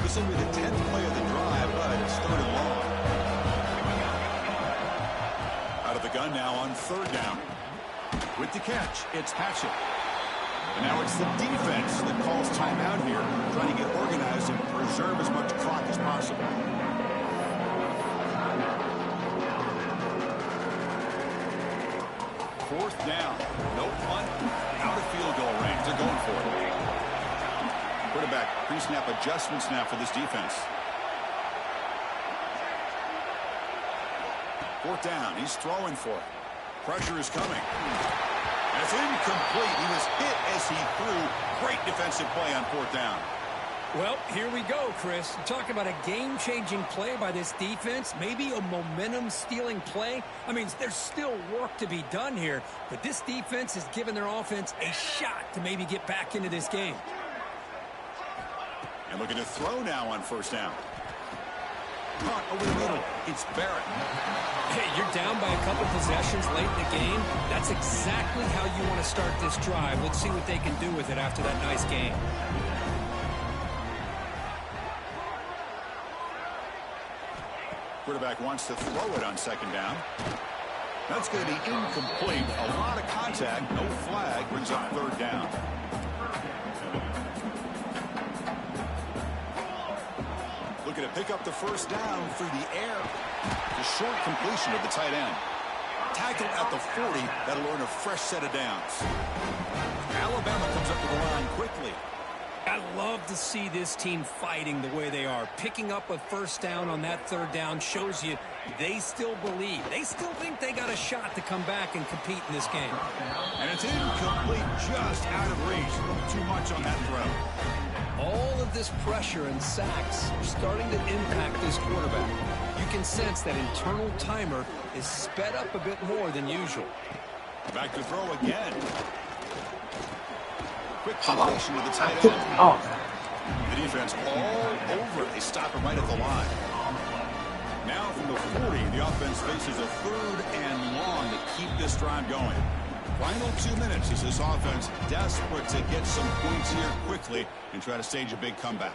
This will be the 10th play of the drive, but it's third and long. Out of the gun now on third down. With the catch, it's Patchett. And now it's the defense that calls timeout here, trying to get organized and preserve as much clock as possible. Fourth down. No punt. Out of field goal range. They're going for it. Quarterback pre-snap adjustments now for this defense. Fourth down. He's throwing for it. Pressure is coming. And it's incomplete. He was hit as he threw. Great defensive play on fourth down. Well, here we go, Chris. You're talking about a game-changing play by this defense, maybe a momentum-stealing play. I mean, there's still work to be done here, but this defense has given their offense a shot to maybe get back into this game. And looking to throw now on first down. Caught over the middle. It's Barrett. Hey, you're down by a couple possessions late in the game. That's exactly how you want to start this drive. Let's see what they can do with it after that nice game. Quarterback wants to throw it on second down. That's going to be incomplete. A lot of contact. No flag. Brings up third down. Looking to pick up the first down through the air. The short completion of the tight end. Tackled at the 40. That'll earn a fresh set of downs. Alabama comes up to the line quickly. I love to see this team fighting the way they are. Picking up a first down on that third down shows you they still believe. They still think they got a shot to come back and compete in this game. And it's incomplete, just out of reach. Too much on that throw. All of this pressure and sacks are starting to impact this quarterback. You can sense that internal timer is sped up a bit more than usual. Back to throw again. Quick completion to the tight end. The defense all over it. They stop him right at the line. Now from the 40, the offense faces a third and long to keep this drive going. Final 2 minutes as this offense desperate to get some points here quickly and try to stage a big comeback.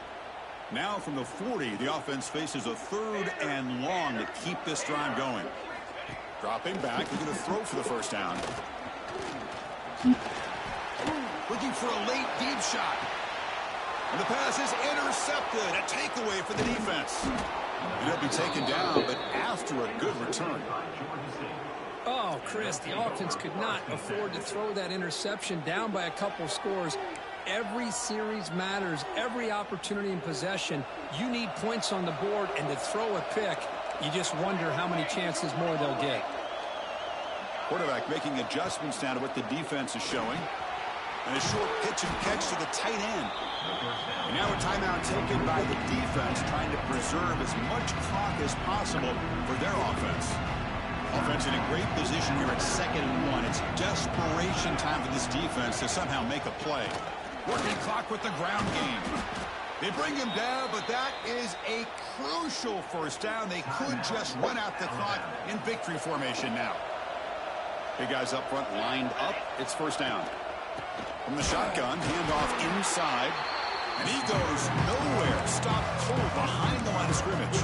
Now from the 40, the offense faces a third and long to keep this drive going. Dropping back, they're going to throw for the first down. Looking for a late deep shot. And the pass is intercepted. A takeaway for the defense. And he'll be taken down, but after a good return. Oh, Chris, the offense could not afford to throw that interception down by a couple scores. Every series matters. Every opportunity in possession. You need points on the board, and to throw a pick, you just wonder how many chances more they'll get. Quarterback making adjustments now to what the defense is showing. And a short pitch and catch to the tight end. And now a timeout taken by the defense, trying to preserve as much clock as possible for their offense. Offense in a great position here at 2nd and 1. It's desperation time for this defense to somehow make a play. Working clock with the ground game. They bring him down, but that is a crucial first down. They could just run out the clock in victory formation now. Big guys up front lined up. It's first down. From the shotgun, handoff inside. And he goes nowhere. Stopped cold behind the line of scrimmage.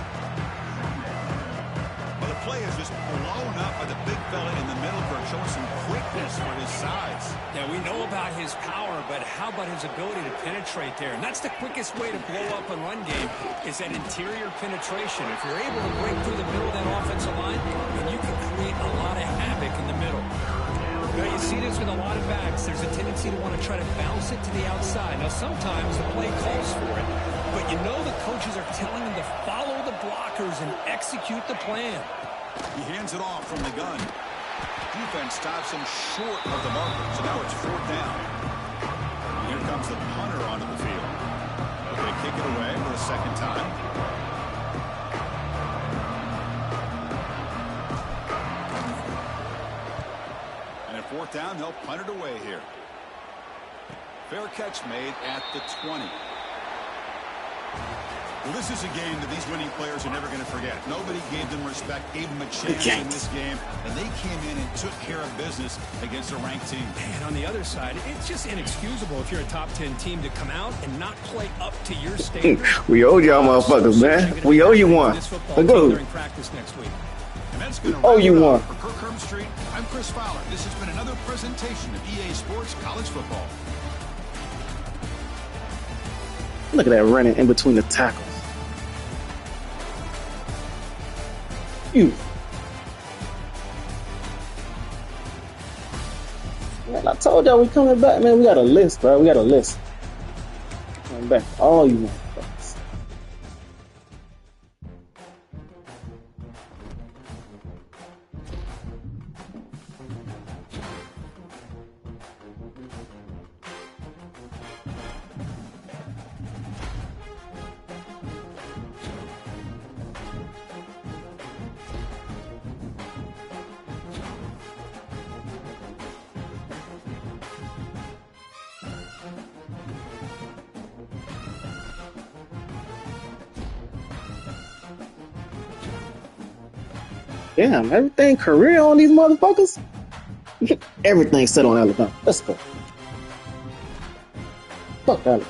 Well, the play is just blown up by the big fella in the middle, showing some quickness for his size. Yeah, we know about his power, but how about his ability to penetrate there? And that's the quickest way to blow up a run game, is that interior penetration. If you're able to break through the middle of that offensive line, then you can create a lot of havoc in the middle. Now, you see this with a lot of backs. There's a tendency to want to try to bounce it to the outside. Now, sometimes the play calls for it, but you know the coaches are telling them to follow the blockers and execute the plan. He hands it off from the gun. Defense stops him short of the marker, so now it's fourth down. And here comes the punter onto the field. Looking to kick it away for the second time. Fourth down, they'll punt it away here. Fair catch made at the 20. Well, this is a game that these winning players are never going to forget. Nobody gave them respect, gave them a chance in this game, and they came in and took care of business against a ranked team. And on the other side, it's just inexcusable if you're a top 10 team to come out and not play up to your standard. We owe y'all motherfuckers, man. We owe you one. Let's go. During practice next week. And that's going to wrap it up. For Kirk Herbstreit, I'm Chris Fowler. This has been another presentation of EA Sports College Football. Look at that running in between the tackles. You. Man, I told y'all we coming back, man. We got a list, bro. We got a list. Coming back. All you motherfuckers. Damn, everything career on these motherfuckers? Everything set on Alabama. Let's go. Fuck Alabama.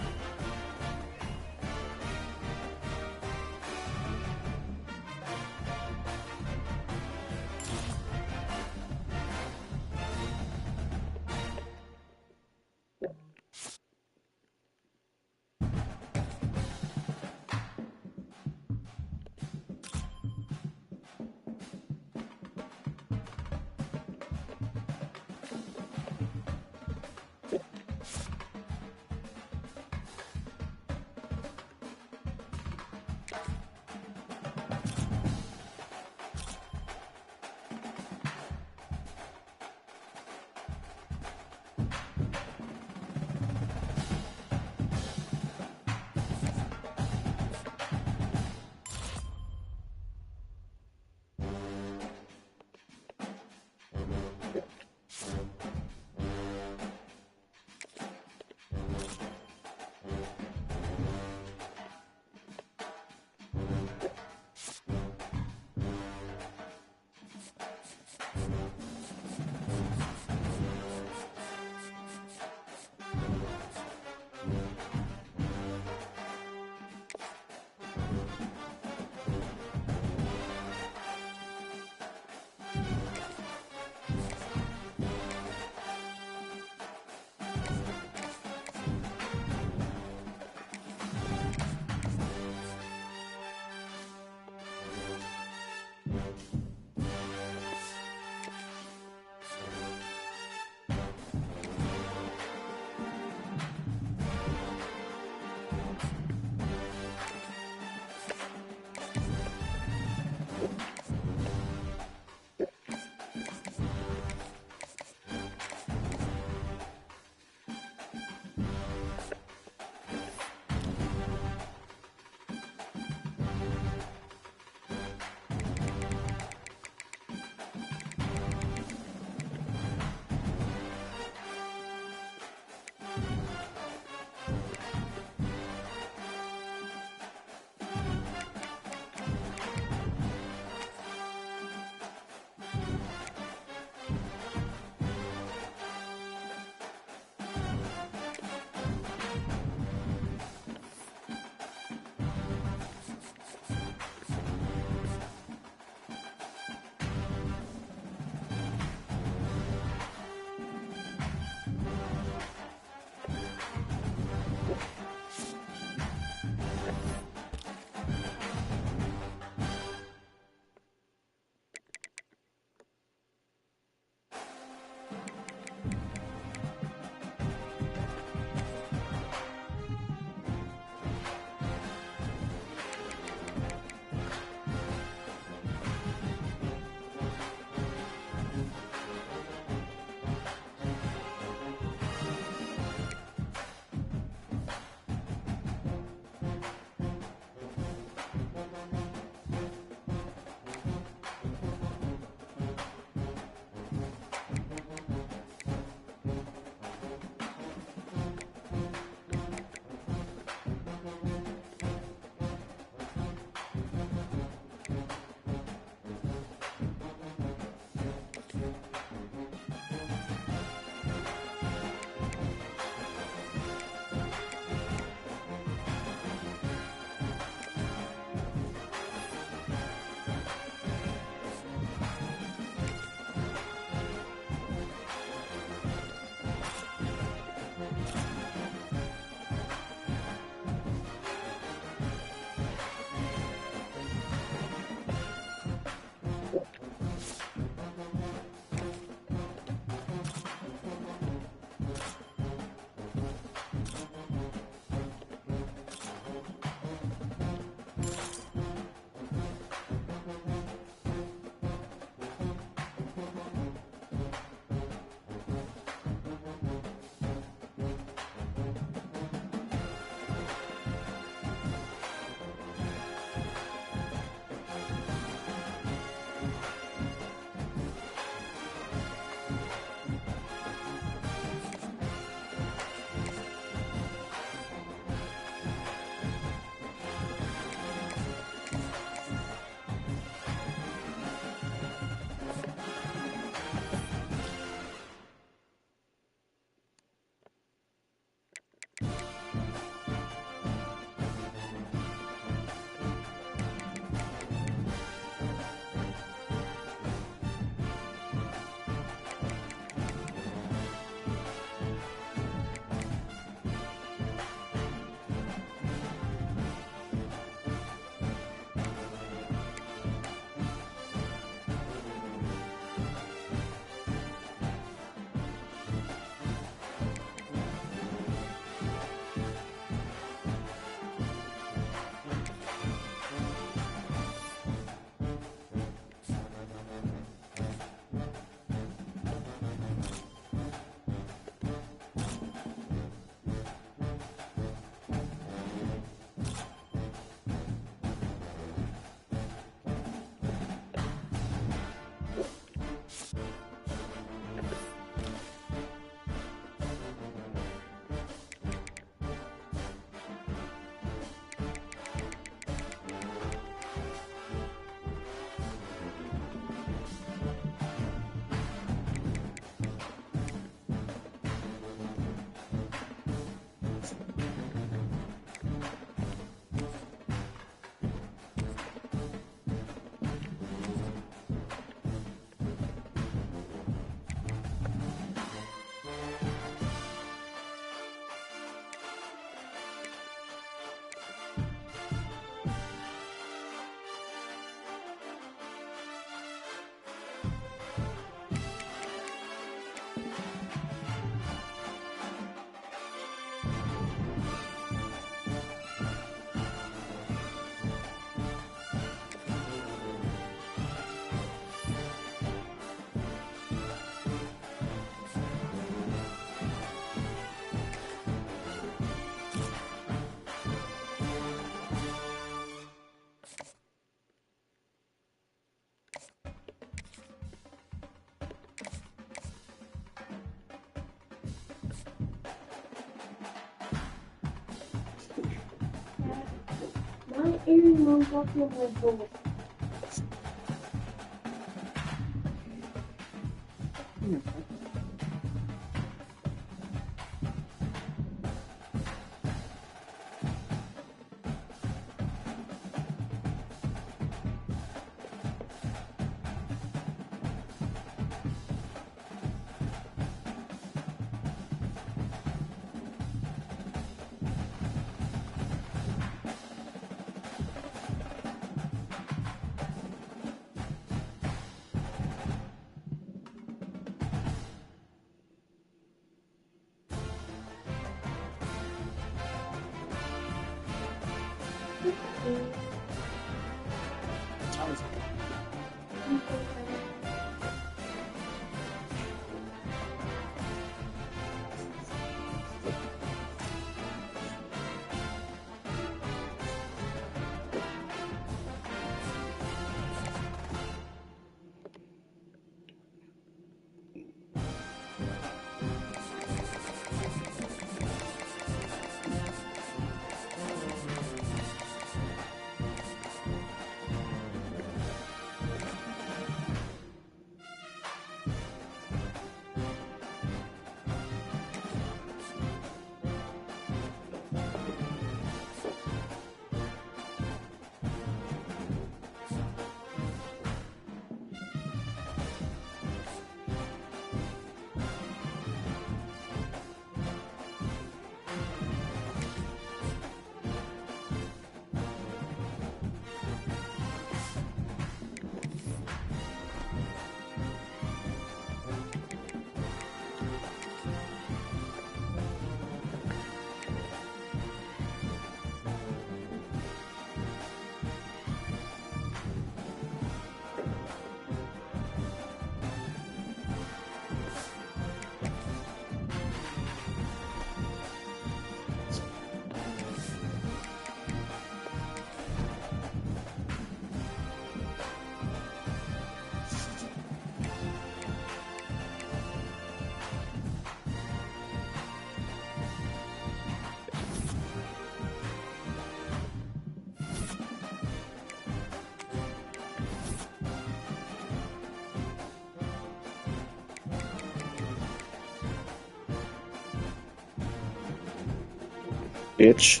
Bitch.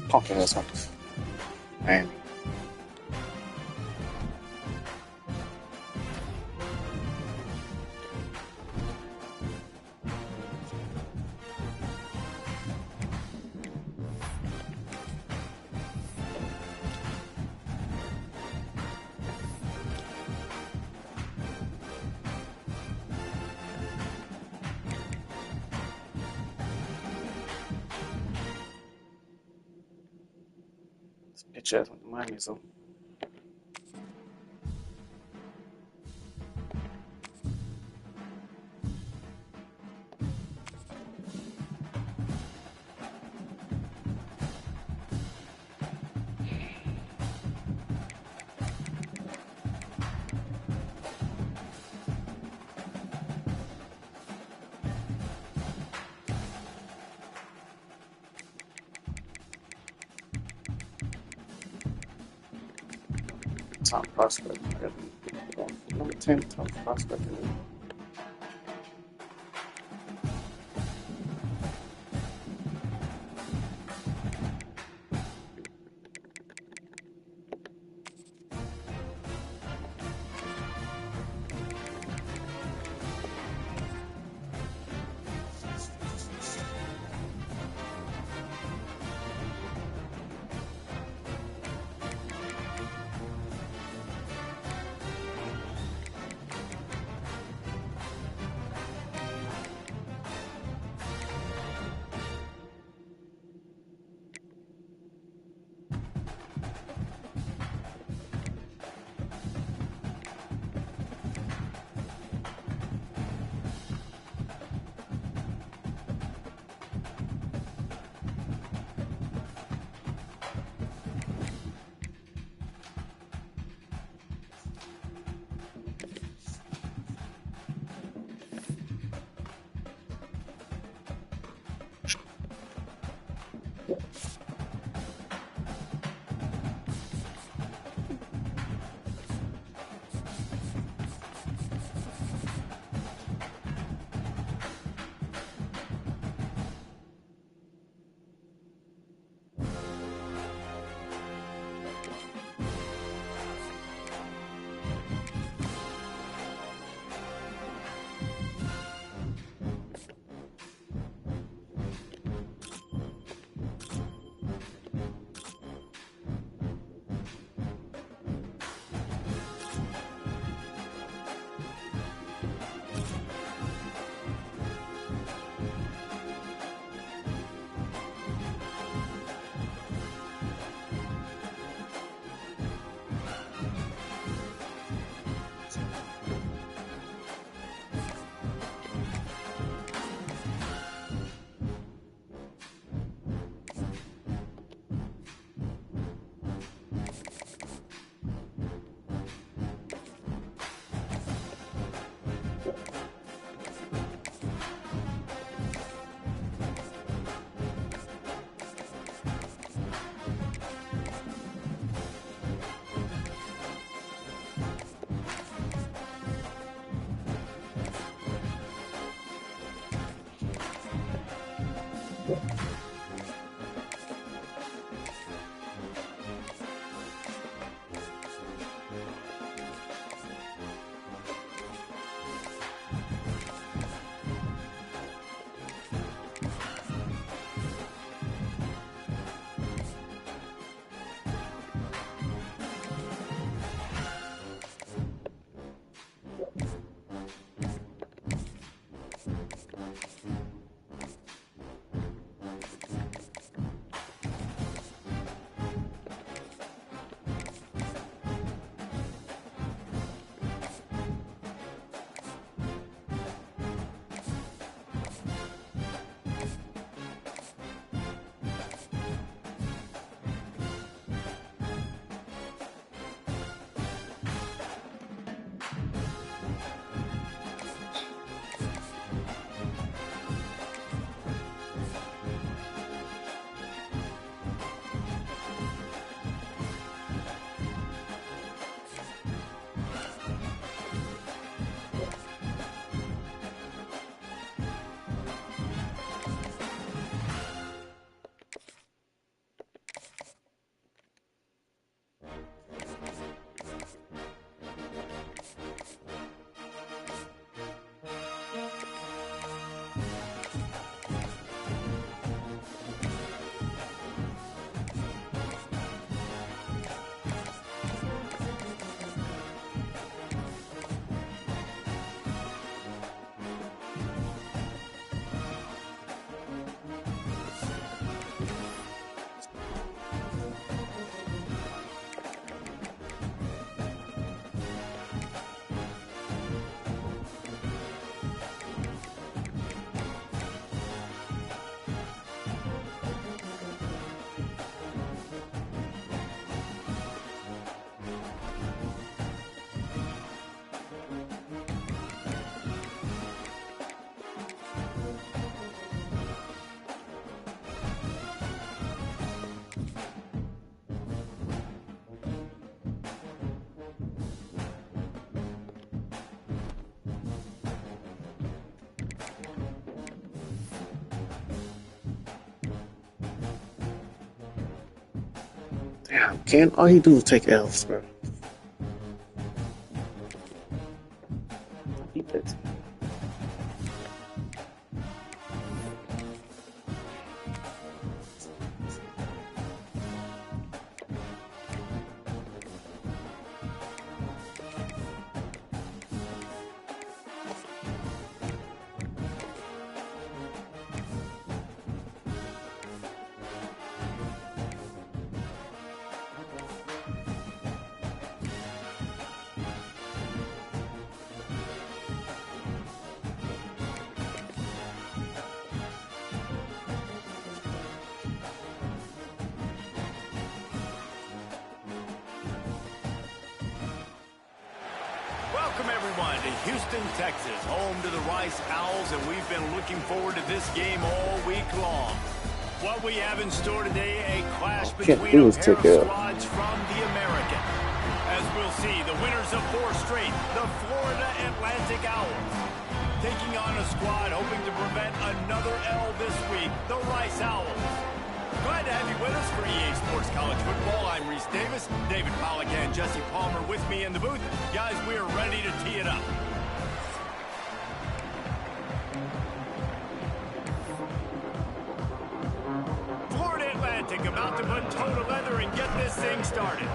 Punk ass up. Man. Bitch ass went to Miami, so. Top prospect. Number 10 top prospect. Damn, can't all he do is take L's, bro. He does. Welcome, everyone, to Houston, Texas, home to the Rice Owls, and we've been looking forward to this game all week long. What we have in store today, a clash between a pair of squads from the American. As we'll see, the winners of 4 straight, the Florida Atlantic Owls, taking on a squad hoping to prevent another L this week, the Rice Owls. Glad to have you with us for EA Sports College Football. I'm Reese Davis, David Pollack and Jesse Palmer with me in the booth. Guys, we are ready to tee it up. Florida Atlantic about to put toe to leather and get this thing started.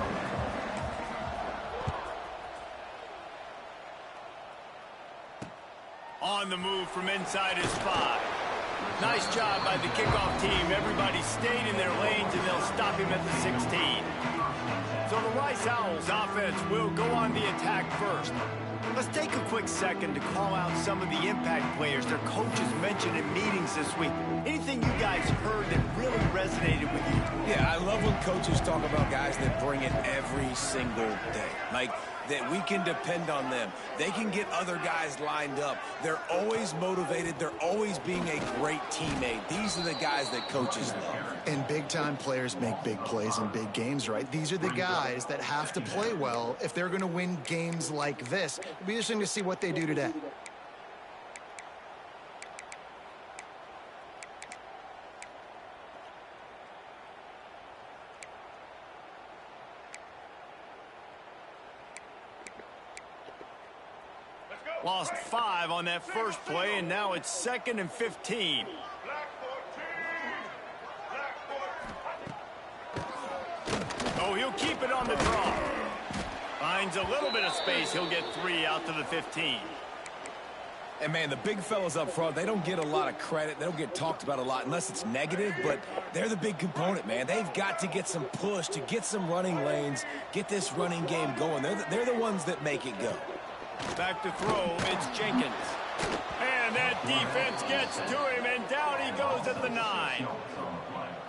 On the move from inside his 5. Nice job by the kickoff team. Everybody stayed in their lanes, and they'll stop him at the 16. So the Rice Owls offense will go on the attack first. Let's take a quick second to call out some of the impact players their coaches mentioned in meetings this week. Anything you guys heard that really resonated with you? Yeah, I love when coaches talk about guys that bring it every single day. Like, that we can depend on them. They can get other guys lined up. They're always motivated. They're always being a great teammate. These are the guys that coaches love. And big-time players make big plays in big games, right? These are the guys that have to play well if they're going to win games like this. It'll be interesting to see what they do today. Lost 5 on that first play, and now it's 2nd and 15. Oh, he'll keep it on the draw. Finds a little bit of space. He'll get 3 out to the 15. And, man, the big fellas up front, they don't get a lot of credit. They don't get talked about a lot unless it's negative, but they're the big component, man. They've got to get some push, to get some running lanes, get this running game going. They're the ones that make it go. Back to throw, it's Jenkins. And that defense gets to him, and down he goes at the 9.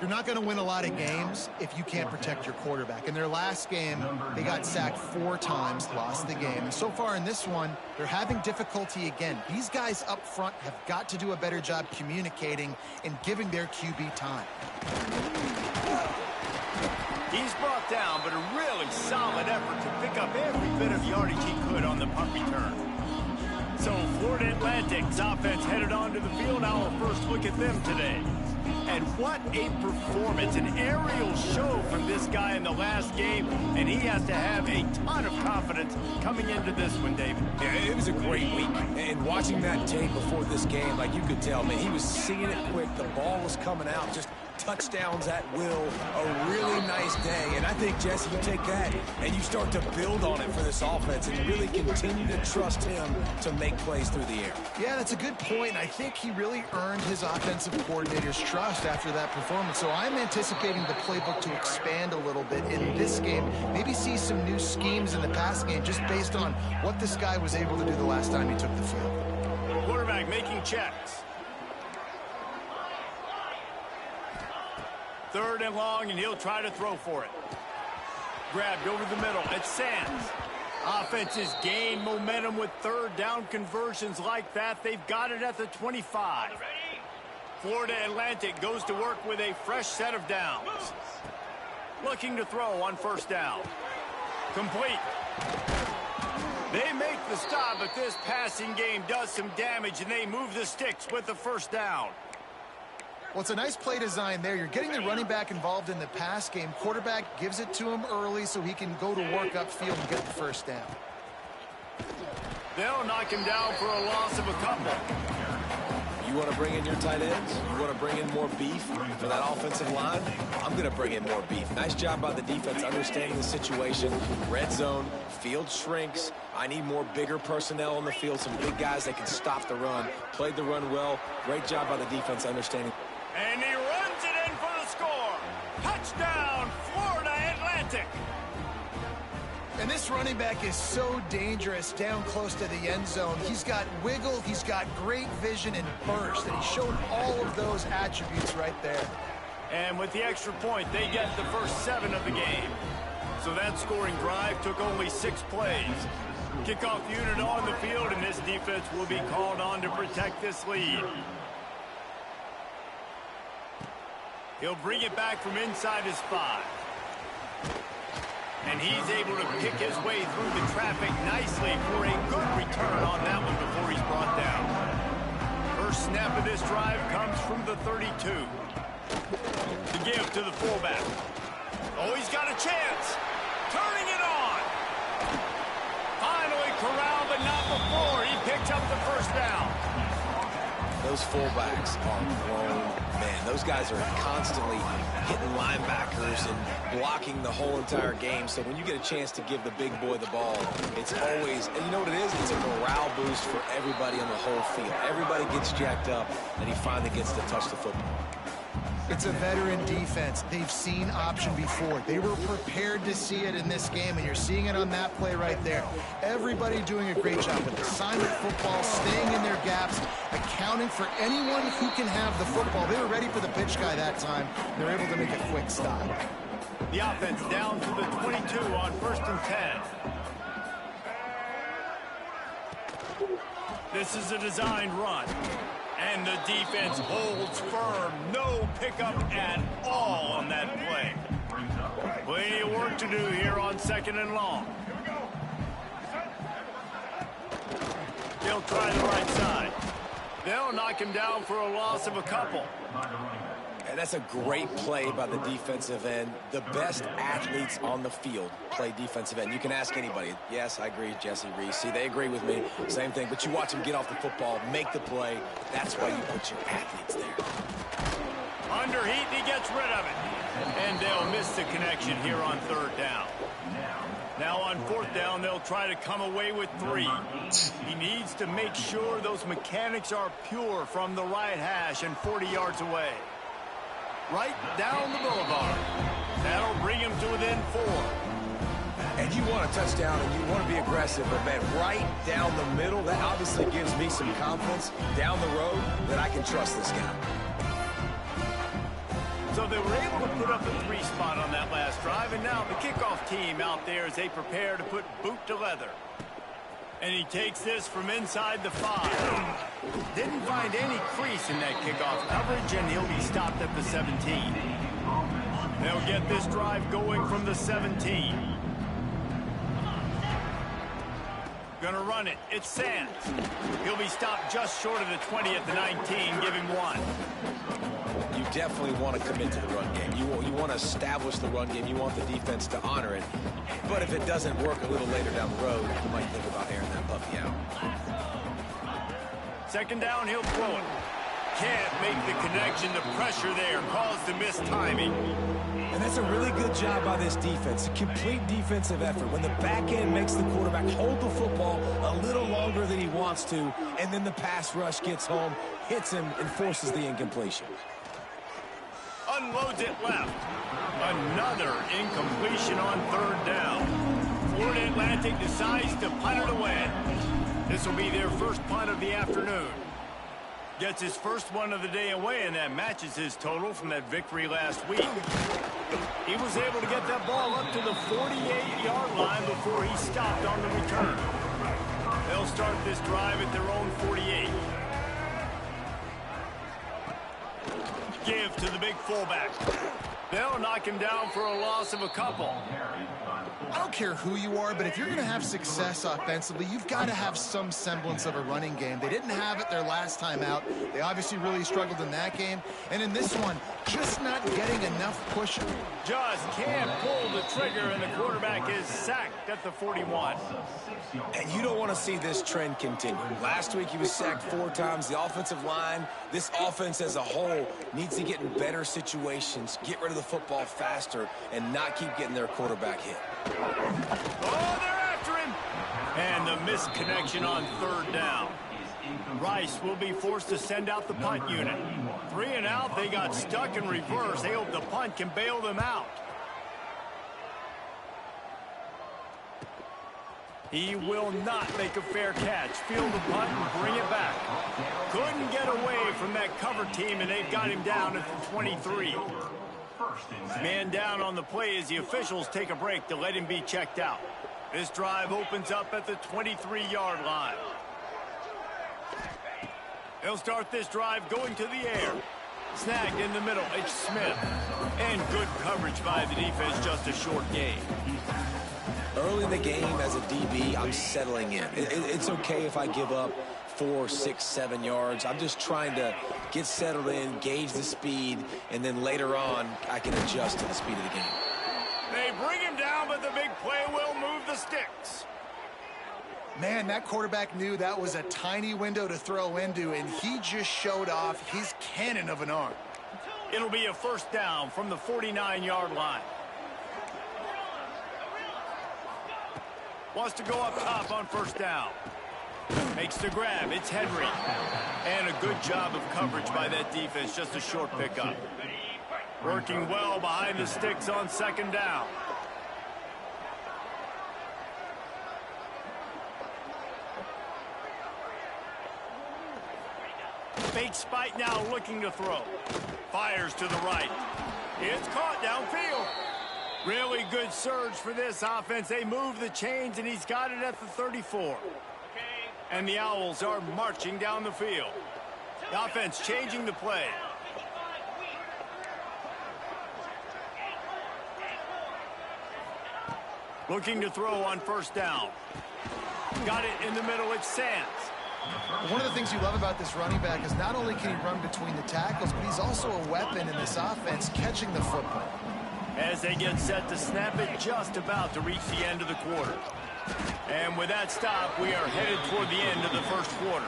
You're not going to win a lot of games if you can't protect your quarterback. In their last game, they got sacked 4 times, lost the game. And so far in this one, they're having difficulty again. These guys up front have got to do a better job communicating and giving their QB time. He's brought down, but a really solid effort to pick up every bit of yardage he could on the punt return. So Florida Atlantic's offense headed onto the field. Our first look at them today. And what a performance, an aerial show from this guy in the last game, and he has to have a ton of confidence coming into this one, David. Yeah, it was a great week, and watching that tape before this game, like you could tell, man, he was seeing it quick. The ball was coming out, just touchdowns at will, a really nice day. And I think, Jesse, you take that and you start to build on it for this offense and really continue to trust him to make plays through the air. Yeah, that's a good point. I think he really earned his offensive coordinator's trust after that performance. So I'm anticipating the playbook to expand a little bit in this game. Maybe see some new schemes in the pass game just based on what this guy was able to do the last time he took the field. Quarterback making checks. 3rd and long, and he'll try to throw for it. Grabbed over the middle. It's Sands. Offenses gain momentum with 3rd down conversions like that. They've got it at the 25. Florida Atlantic goes to work with a fresh set of downs. Looking to throw on 1st down. Complete. They make the stop, but this passing game does some damage, and they move the sticks with the 1st down. Well, it's a nice play design there. You're getting the running back involved in the pass game. Quarterback gives it to him early so he can go to work upfield and get the first down. They'll knock him down for a loss of a couple. You want to bring in your tight ends? You want to bring in more beef for that offensive line? I'm going to bring in more beef. Nice job by the defense understanding the situation. Red zone, field shrinks. I need more bigger personnel on the field, some big guys that can stop the run. Played the run well. Great job by the defense understanding. And he runs it in for the score. Touchdown, Florida Atlantic. And this running back is so dangerous down close to the end zone. He's got wiggle, he's got great vision and burst, and he showed all of those attributes right there. And with the extra point, they get the first 7 of the game. So that scoring drive took only 6 plays. Kickoff unit on the field, and this defense will be called on to protect this lead. He'll bring it back from inside his 5. And he's able to pick his way through the traffic nicely for a good return on that one before he's brought down. First snap of this drive comes from the 32. To give to the fullback. Oh, he's got a chance. Turning it on. Finally corralled, but not before. He picks up the first down. Those fullbacks are grown men. Those guys are constantly hitting linebackers and blocking the whole entire game. So when you get a chance to give the big boy the ball, it's always, and you know what it is? It's a morale boost for everybody on the whole field. Everybody gets jacked up, and he finally gets to touch the football. It's a veteran defense. They've seen option before. They were prepared to see it in this game, and you're seeing it on that play right there. Everybody doing a great job with assignment football, staying in their gaps, accounting for anyone who can have the football. They were ready for the pitch guy that time. They're able to make a quick stop. The offense down to the 22 on 1st and 10. This is a designed run. And the defense holds firm. No pickup at all on that play. Plenty of work to do here on 2nd and long. They'll try the right side. They'll knock him down for a loss of a couple. And that's a great play by the defensive end. The best athletes on the field play defensive end. You can ask anybody. Yes, I agree, Jesse Reese. See, they agree with me. Same thing. But you watch them get off the football, make the play. That's why you put your athletes there. Under heat, he gets rid of it. And they'll miss the connection here on 3rd down. Now on 4th down, they'll try to come away with 3. He needs to make sure those mechanics are pure from the right hash and 40 yards away. Right down the boulevard. That'll bring him to within 4. And you want a touchdown and you want to be aggressive, but man, right down the middle, that obviously gives me some confidence down the road that I can trust this guy. So they were able to put up a 3 spot on that last drive, and now the kickoff team out there as they prepare to put boot to leather. And he takes this from inside the 5. Didn't find any crease in that kickoff coverage, and he'll be stopped at the 17. They'll get this drive going from the 17. Gonna run it. It's Sands. He'll be stopped just short of the 20 at the 19. Give him 1. You definitely want to commit to the run game. You want to establish the run game. You want the defense to honor it. But if it doesn't work a little later down the road, you might think about airing that puppy out. 2nd down, he'll throw it. Can't make the connection. The pressure there caused the missed timing. And that's a really good job by this defense. A complete defensive effort. When the back end makes the quarterback hold the football a little longer than he wants to, and then the pass rush gets home, hits him, and forces the incompletion. Unloads it left. Another incompletion on 3rd down. Florida Atlantic decides to punt it away. This will be their first punt of the afternoon. Gets his first one of the day away, and that matches his total from that victory last week. He was able to get that ball up to the 48-yard line before he stopped on the return. They'll start this drive at their own 48. Give to the big fullback. They'll knock him down for a loss of a couple. I don't care who you are, but if you're going to have success offensively, you've got to have some semblance of a running game. They didn't have it their last time out. They obviously really struggled in that game. And in this one, just not getting enough push. Just can't pull the trigger, and the quarterback is sacked at the 41. And you don't want to see this trend continue. Last week he was sacked 4 times. The offensive line, this offense as a whole, needs to get in better situations, get rid of the football faster, and not keep getting their quarterback hit. Oh, they're after him. And the misconnection on 3rd down. Rice will be forced to send out the punt unit. 3 and out, they got stuck in reverse. They hope the punt can bail them out. He will not make a fair catch. Field the punt and bring it back. Couldn't get away from that cover team, and they've got him down at the 23. Man down on the play as the officials take a break to let him be checked out. This drive opens up at the 23-yard line. They'll start this drive going to the air. Snagged in the middle, it's Smith. And good coverage by the defense, just a short gain. Early in the game as a DB, I'm settling in. It's okay if I give up 4, 6, 7 yards. I'm just trying to get settled in, gauge the speed, and then later on, I can adjust to the speed of the game. They bring him down, but the big play will move the sticks. Man, that quarterback knew that was a tiny window to throw into, and he just showed off his cannon of an arm. It'll be a 1st down from the 49-yard line. Wants to go up top on 1st down. Makes the grab. It's Henry. And a good job of coverage by that defense. Just a short pickup. Working well behind the sticks on 2nd down. Fake spike now, looking to throw. Fires to the right. It's caught downfield. Really good surge for this offense. They move the chains, and he's got it at the 34. And the Owls are marching down the field. The offense changing the play. Looking to throw on 1st down. Got it in the middle. It's Sands. One of the things you love about this running back is not only can he run between the tackles, but he's also a weapon in this offense catching the football. As they get set to snap it, just about to reach the end of the quarter. And with that stop, we are headed toward the end of the 1st quarter.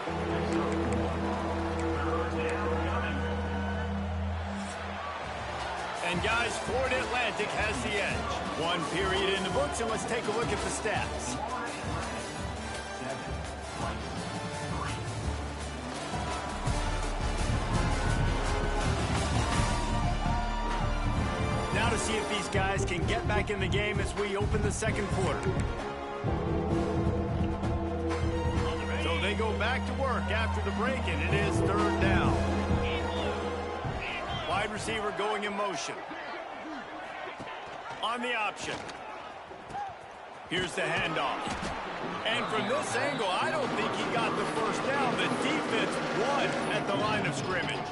And guys, Florida Atlantic has the edge. 1 period in the books, and let's take a look at the stats. Now to see if these guys can get back in the game as we open the 2nd quarter. So they go back to work after the break, and it is 3rd down. Wide receiver going in motion. On the option. Here's the handoff. And from this angle, I don't think he got the 1st down. The defense won at the line of scrimmage.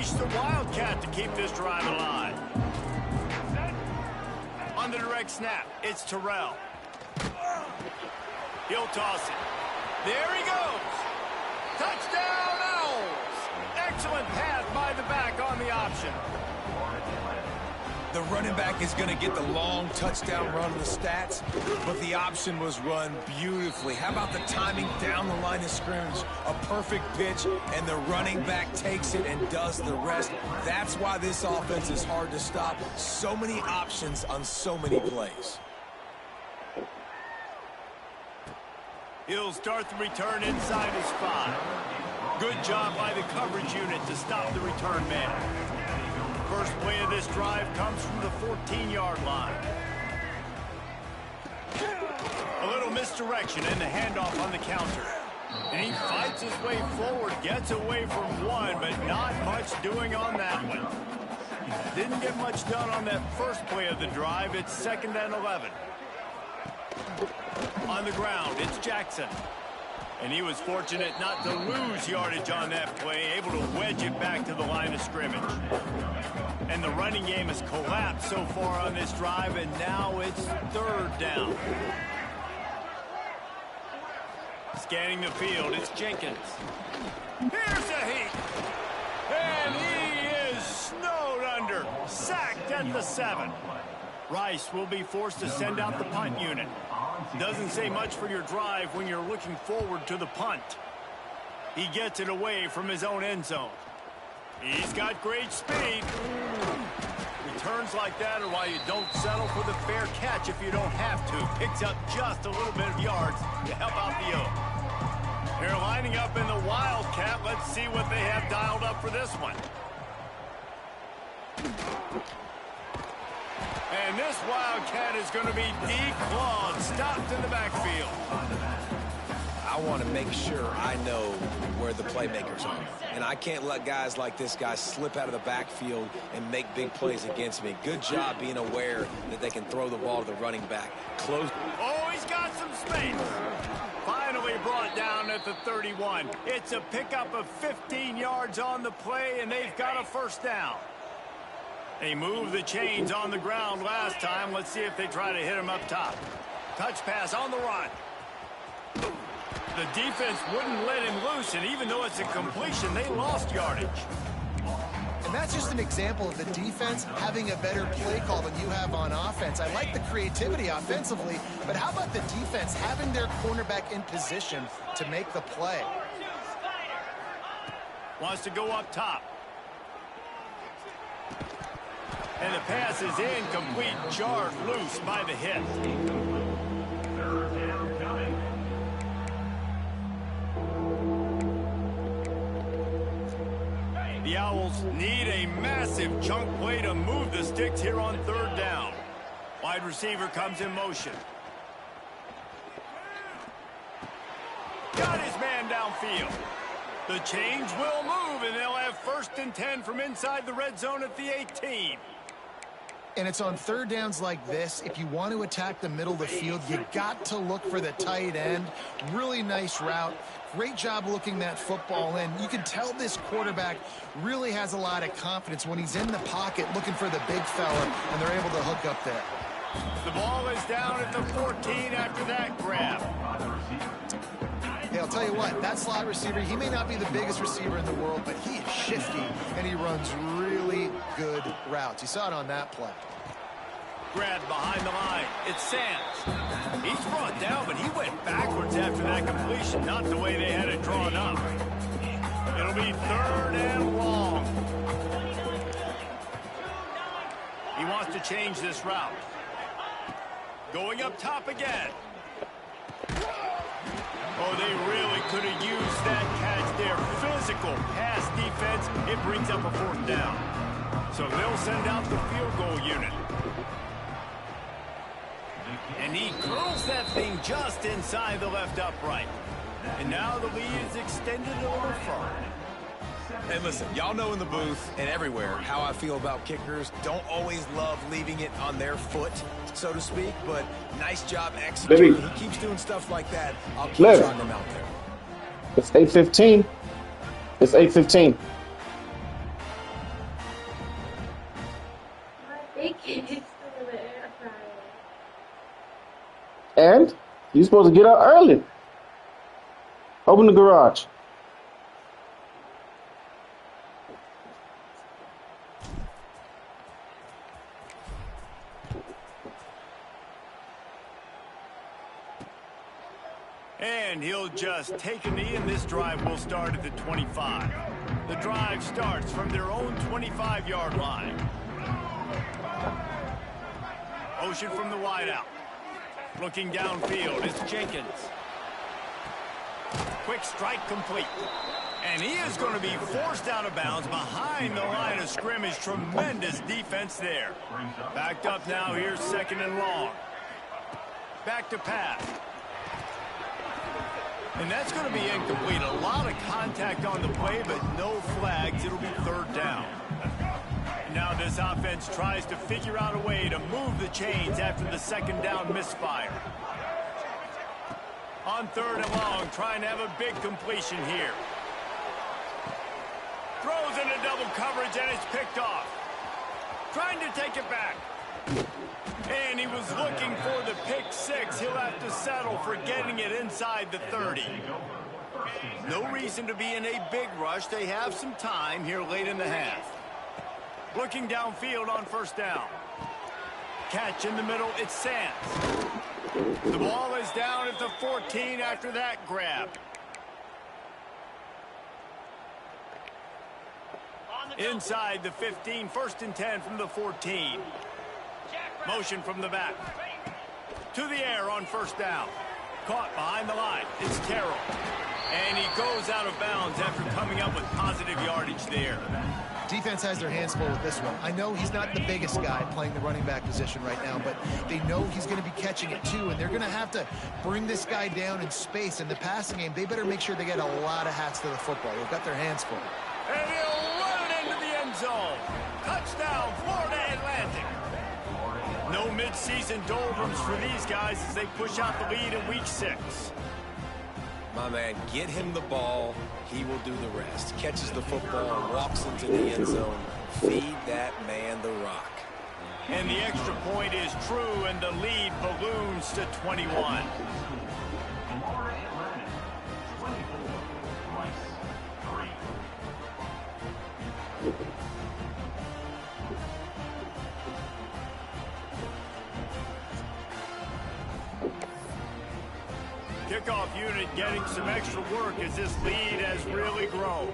The Wildcat to keep this drive alive. On the direct snap, it's Terrell. He'll toss it. There he goes. Touchdown, Owls. Excellent pass by the back on the option. The running back is going to get the long touchdown run of the stats, but the option was run beautifully. How about the timing down the line of scrimmage? A perfect pitch, and the running back takes it and does the rest. That's why this offense is hard to stop. So many options on so many plays. He'll start the return inside his 5. Good job by the coverage unit to stop the return man. First play of this drive comes from the 14-yard line. A little misdirection and the handoff on the counter. And he fights his way forward, gets away from one, but not much doing on that one. Didn't get much done on that first play of the drive. It's 2nd and 11. On the ground, it's Jackson. And he was fortunate not to lose yardage on that play, able to wedge it back to the line of scrimmage. And the running game has collapsed so far on this drive, and now it's third down. Scanning the field, it's Jenkins. Here's a heat. And he is snowed under. Sacked at the 7. Rice will be forced to send out the punt unit. Doesn't say much for your drive when you're looking forward to the punt. He gets it away from his own end zone. He's got great speed. Returns like that are why you don't settle for the fair catch if you don't have to. Picks up just a little bit of yards to help out the O. They're lining up in the Wildcat. Let's see what they have dialed up for this one. And this Wildcat is going to be declawed, stopped in the backfield. I want to make sure I know where the playmakers are. And I can't let guys like this guy slip out of the backfield and make big plays against me. Good job being aware that they can throw the ball to the running back. Close. Oh, he's got some space. Finally brought down at the 31. It's a pickup of 15 yards on the play, and they've got a first down. They moved the chains on the ground last time. Let's see if they try to hit him up top. Touch pass on the run. The defense wouldn't let him loose, and even though it's a completion, they lost yardage. And that's just an example of the defense having a better play call than you have on offense. I like the creativity offensively, but how about the defense having their cornerback in position to make the play? Wants to go up top. And the pass is incomplete, jarred loose by the hit. The Owls need a massive chunk play to move the sticks here on third down. Wide receiver comes in motion. Got his man downfield. The chains will move, and they'll have 1st and 10 from inside the red zone at the 18. And it's on third downs like this. If you want to attack the middle of the field, you got to look for the tight end. Really nice route. Great job looking that football in. You can tell this quarterback really has a lot of confidence when he's in the pocket looking for the big fella, and they're able to hook up there. The ball is down at the 14 after that grab. Hey, I'll tell you what, that slot receiver, he may not be the biggest receiver in the world, but he is shifty, and he runs really good routes. You saw it on that play. Grabbed behind the line. It's Sands. He's brought down, but he went backwards after that completion, not the way they had it drawn up. It'll be 3rd and long. He wants to change this route. Going up top again. Oh, they really could have used that catch there. Physical pass defense. It brings up a 4th down. So they'll send out the field goal unit. And he curls that thing just inside the left upright. And now the lead is extended a little further. And listen, y'all know in the booth and everywhere how I feel about kickers. Don't always love leaving it on their foot, so to speak, but nice job executing. He keeps doing stuff like that. I'll keep trying them out there. It's 8:15. It's 8:15. And you're supposed to get up early. Open the garage. And he'll just take a knee, and this drive will start at the 25. The drive starts from their own 25-yard line. Motion from the wideout. Looking downfield, it's Jenkins. Quick strike complete. And he is going to be forced out of bounds behind the line of scrimmage. Tremendous defense there. Backed up now, here's 2nd and long. Back to pass. And that's going to be incomplete. A lot of contact on the play, but no flags. It'll be 3rd down. Now this offense tries to figure out a way to move the chains after the 2nd down misfire. On 3rd and long, trying to have a big completion here. Throws into double coverage, and it's picked off. Trying to take it back. And he was looking for the pick 6. He'll have to settle for getting it inside the 30. No reason to be in a big rush. They have some time here late in the half. Looking downfield on 1st down. Catch in the middle, it's Sands. The ball is down at the 14 after that grab. Inside the 15, 1st and 10 from the 14. Motion from the back. To the air on 1st down. Caught behind the line. It's Terrell. And he goes out of bounds after coming up with positive yardage there. Defense has their hands full with this one. I know he's not the biggest guy playing the running back position right now, but they know he's going to be catching it too, and they're going to have to bring this guy down in space. In the passing game, they better make sure they get a lot of hats to the football. They've got their hands full. And he'll run it into the end zone. Touchdown, Florida Atlantic. No midseason doldrums for these guys as they push out the lead in week 6. My man, get him the ball. He will do the rest. Catches the football, walks into the end zone. Feed that man the rock. And the extra point is true, and the lead balloons to 21. Kickoff unit getting some extra work as this lead has really grown.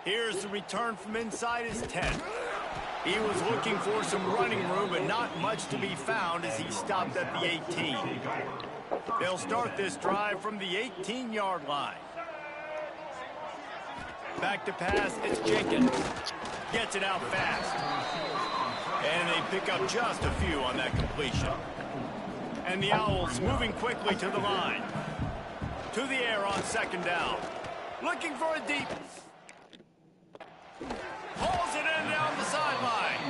Here's the return from inside his 10. He was looking for some running room, but not much to be found as he stopped at the 18. They'll start this drive from the 18-yard line. Back to pass, it's Jenkins. Gets it out fast. And they pick up just a few on that completion. And the Owls moving quickly to the line. To the air on 2nd down. Looking for a deep. Hauls it in down the sideline.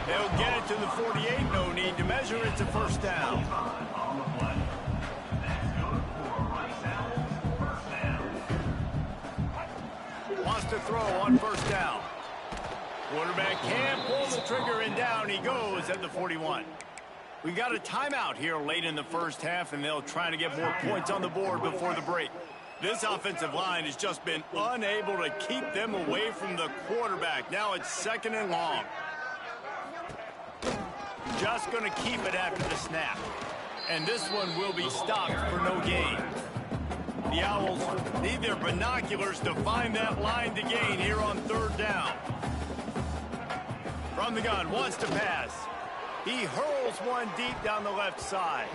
They'll get it to the 48. No need to measure. It's a 1st down. Wants to throw on 1st down. Quarterback can't pull the trigger, and down he goes at the 41. We got a timeout here late in the 1st half, and they'll try to get more points on the board before the break. This offensive line has just been unable to keep them away from the quarterback. Now it's 2nd and long. Just going to keep it after the snap. And this one will be stopped for no gain. The Owls need their binoculars to find that line to gain here on 3rd down. From the gun, wants to pass. He hurls one deep down the left side.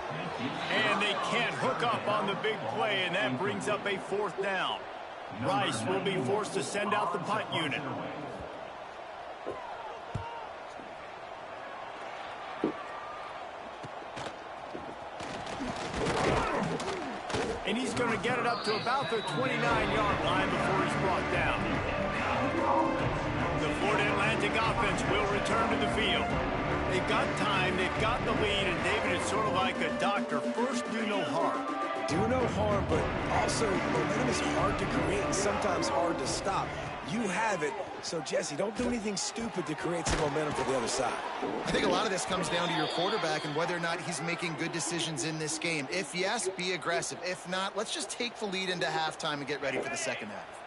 And they can't hook up on the big play, and that brings up a 4th down. Rice will be forced to send out the punt unit. And he's going to get it up to about the 29-yard line before he's brought down. The Florida Atlantic offense will return to the field. They've got time, they've got the lead, and David, it's sort of like a doctor. First, do no harm. Do no harm, but also momentum is hard to create and sometimes hard to stop. You have it, so Jesse, don't do anything stupid to create some momentum for the other side. I think a lot of this comes down to your quarterback and whether or not he's making good decisions in this game. If yes, be aggressive. If not, let's just take the lead into halftime and get ready for the 2nd half.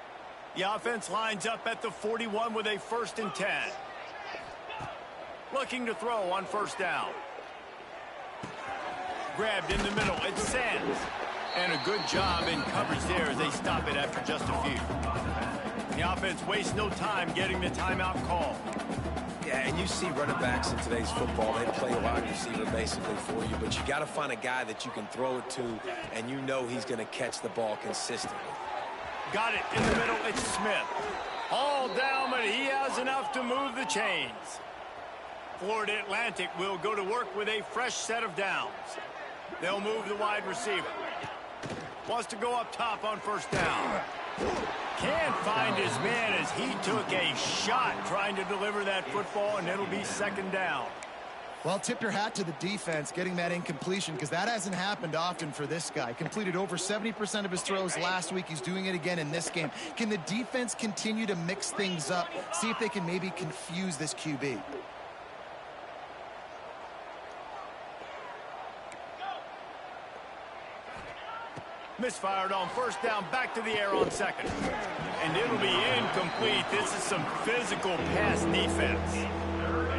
The offense lines up at the 41 with a 1st and 10. Looking to throw on 1st down. Grabbed in the middle, it's Sands. And a good job in coverage there as they stop it after just a few. The offense wastes no time getting the timeout call. Yeah, and you see running backs in today's football, they play wide receiver basically for you, but you got to find a guy that you can throw it to, and you know he's going to catch the ball consistently. Got it in the middle, it's Smith. All down, but he has enough to move the chains. Florida Atlantic will go to work with a fresh set of downs. They'll move the wide receiver. Wants to go up top on 1st down. Can't find his man as he took a shot trying to deliver that football, and it'll be 2nd down. Well, tip your hat to the defense getting that incompletion because that hasn't happened often for this guy. Completed over 70% of his throws last week. He's doing it again in this game. Can the defense continue to mix things up? See if they can maybe confuse this QB. Misfired on first down, back to the air on second. And it'll be incomplete. This is some physical pass defense.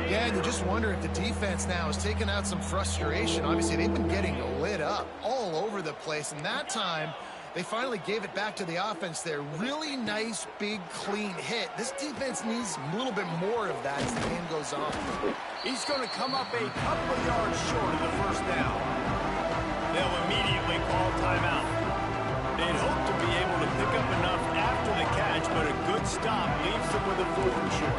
Yeah, and you just wonder if the defense now is taking out some frustration. Obviously, they've been getting lit up all over the place, and that time they finally gave it back to the offense there. Really nice, big, clean hit. This defense needs a little bit more of that as the game goes on. He's going to come up a couple of yards short of the first down. They'll immediately call timeout. They'd hope to be able to pick up enough after the catch, but a good stop leaves them with a 4th and short.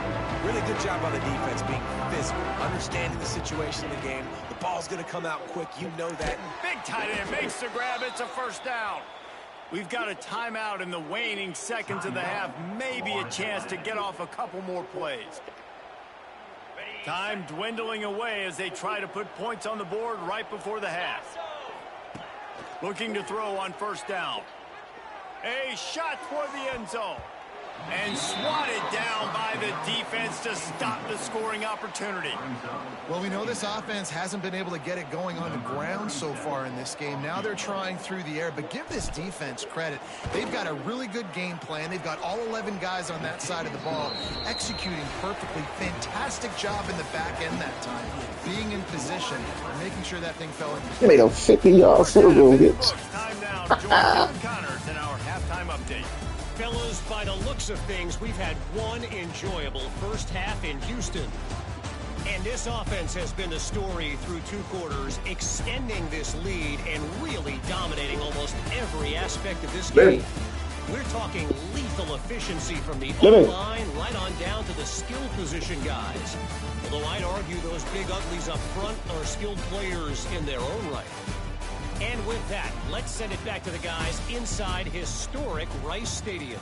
Really good job by the defense being physical, understanding the situation in the game. The ball's going to come out quick. You know that. Big tight end makes the grab. It's a first down. We've got a timeout in the waning seconds of the half. Maybe a chance to get off a couple more plays. Time dwindling away as they try to put points on the board right before the half. Looking to throw on first down. A shot toward the end zone. And swatted down by the defense to stop the scoring opportunity. Well, we know this offense hasn't been able to get it going on the ground so far in this game. Now they're trying through the air, but give this defense credit. They've got a really good game plan. They've got all 11 guys on that side of the ball executing perfectly. Fantastic job in the back end that time. Being in position and making sure that thing fell in. They made a 50-yard field goal hit. Time now. Join John Connors in our halftime update. Fellas, by the looks of things, we've had one enjoyable first half in Houston. And this offense has been the story through 2 quarters, extending this lead and really dominating almost every aspect of this game. We're talking lethal efficiency from the O-line right on down to the skill position guys. Although I'd argue those big uglies up front are skilled players in their own right. And with that, let's send it back to the guys inside historic Rice Stadium.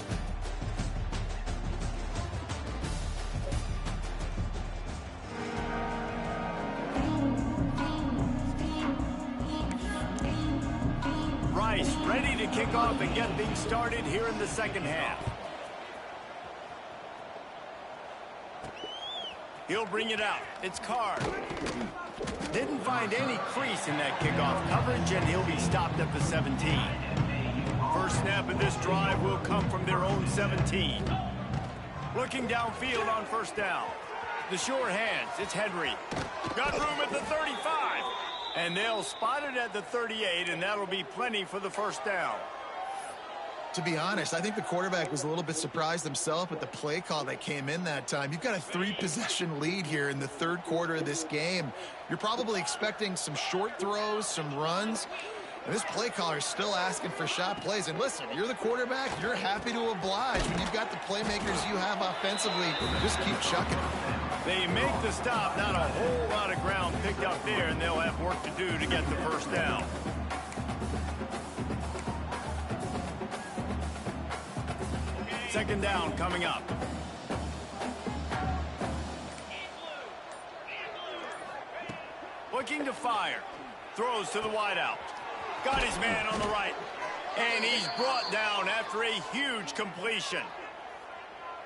Rice ready to kick off and get things started here in the second half. He'll bring it out. It's Card. Didn't find any crease in that kickoff coverage, and he'll be stopped at the 17. First snap of this drive will come from their own 17. Looking downfield on first down. The sure hands. It's Henry. Got room at the 35. And they'll spot it at the 38, and that'll be plenty for the first down. To be honest, I think the quarterback was a little bit surprised himself at the play call that came in that time. You've got a 3-possession lead here in the 3rd quarter of this game. You're probably expecting some short throws, some runs. And this play caller is still asking for shot plays. And listen, you're the quarterback. You're happy to oblige. When you've got the playmakers you have offensively, just keep chucking. They make the stop. Not a whole lot of ground picked up there, and they'll have work to do to get the first down. Second down coming up. Looking to fire. Throws to the wideout. Got his man on the right. And he's brought down after a huge completion.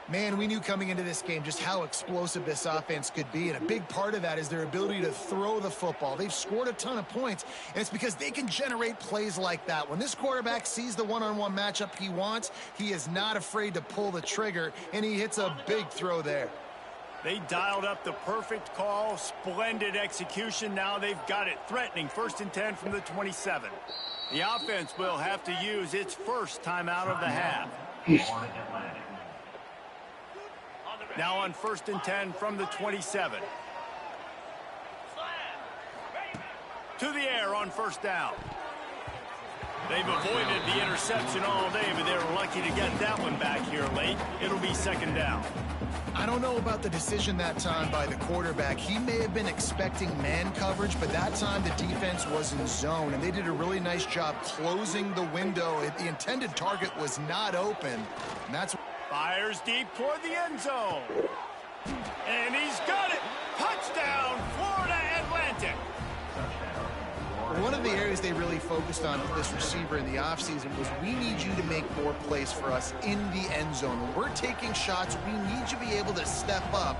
Man, we knew coming into this game just how explosive this offense could be, and a big part of that is their ability to throw the football. They've scored a ton of points, and it's because they can generate plays like that. When this quarterback sees the one-on-one matchup he wants, he is not afraid to pull the trigger, and he hits a big throw there. They dialed up the perfect call, splendid execution. Now they've got it threatening. 1st and 10 from the 27. The offense will have to use its first timeout of the half. Now on 1st and 10 from the 27. To the air on first down. They've avoided the interception all day, but they're lucky to get that one back here late. It'll be second down. I don't know about the decision that time by the quarterback. He may have been expecting man coverage, but that time the defense was in zone, and they did a really nice job closing the window. The intended target was not open, and that's... Fires deep toward the end zone. And he's got it. Touchdown, Florida frantic. One of the areas they really focused on with this receiver in the offseason was we need you to make more plays for us in the end zone. When we're taking shots, we need you to be able to step up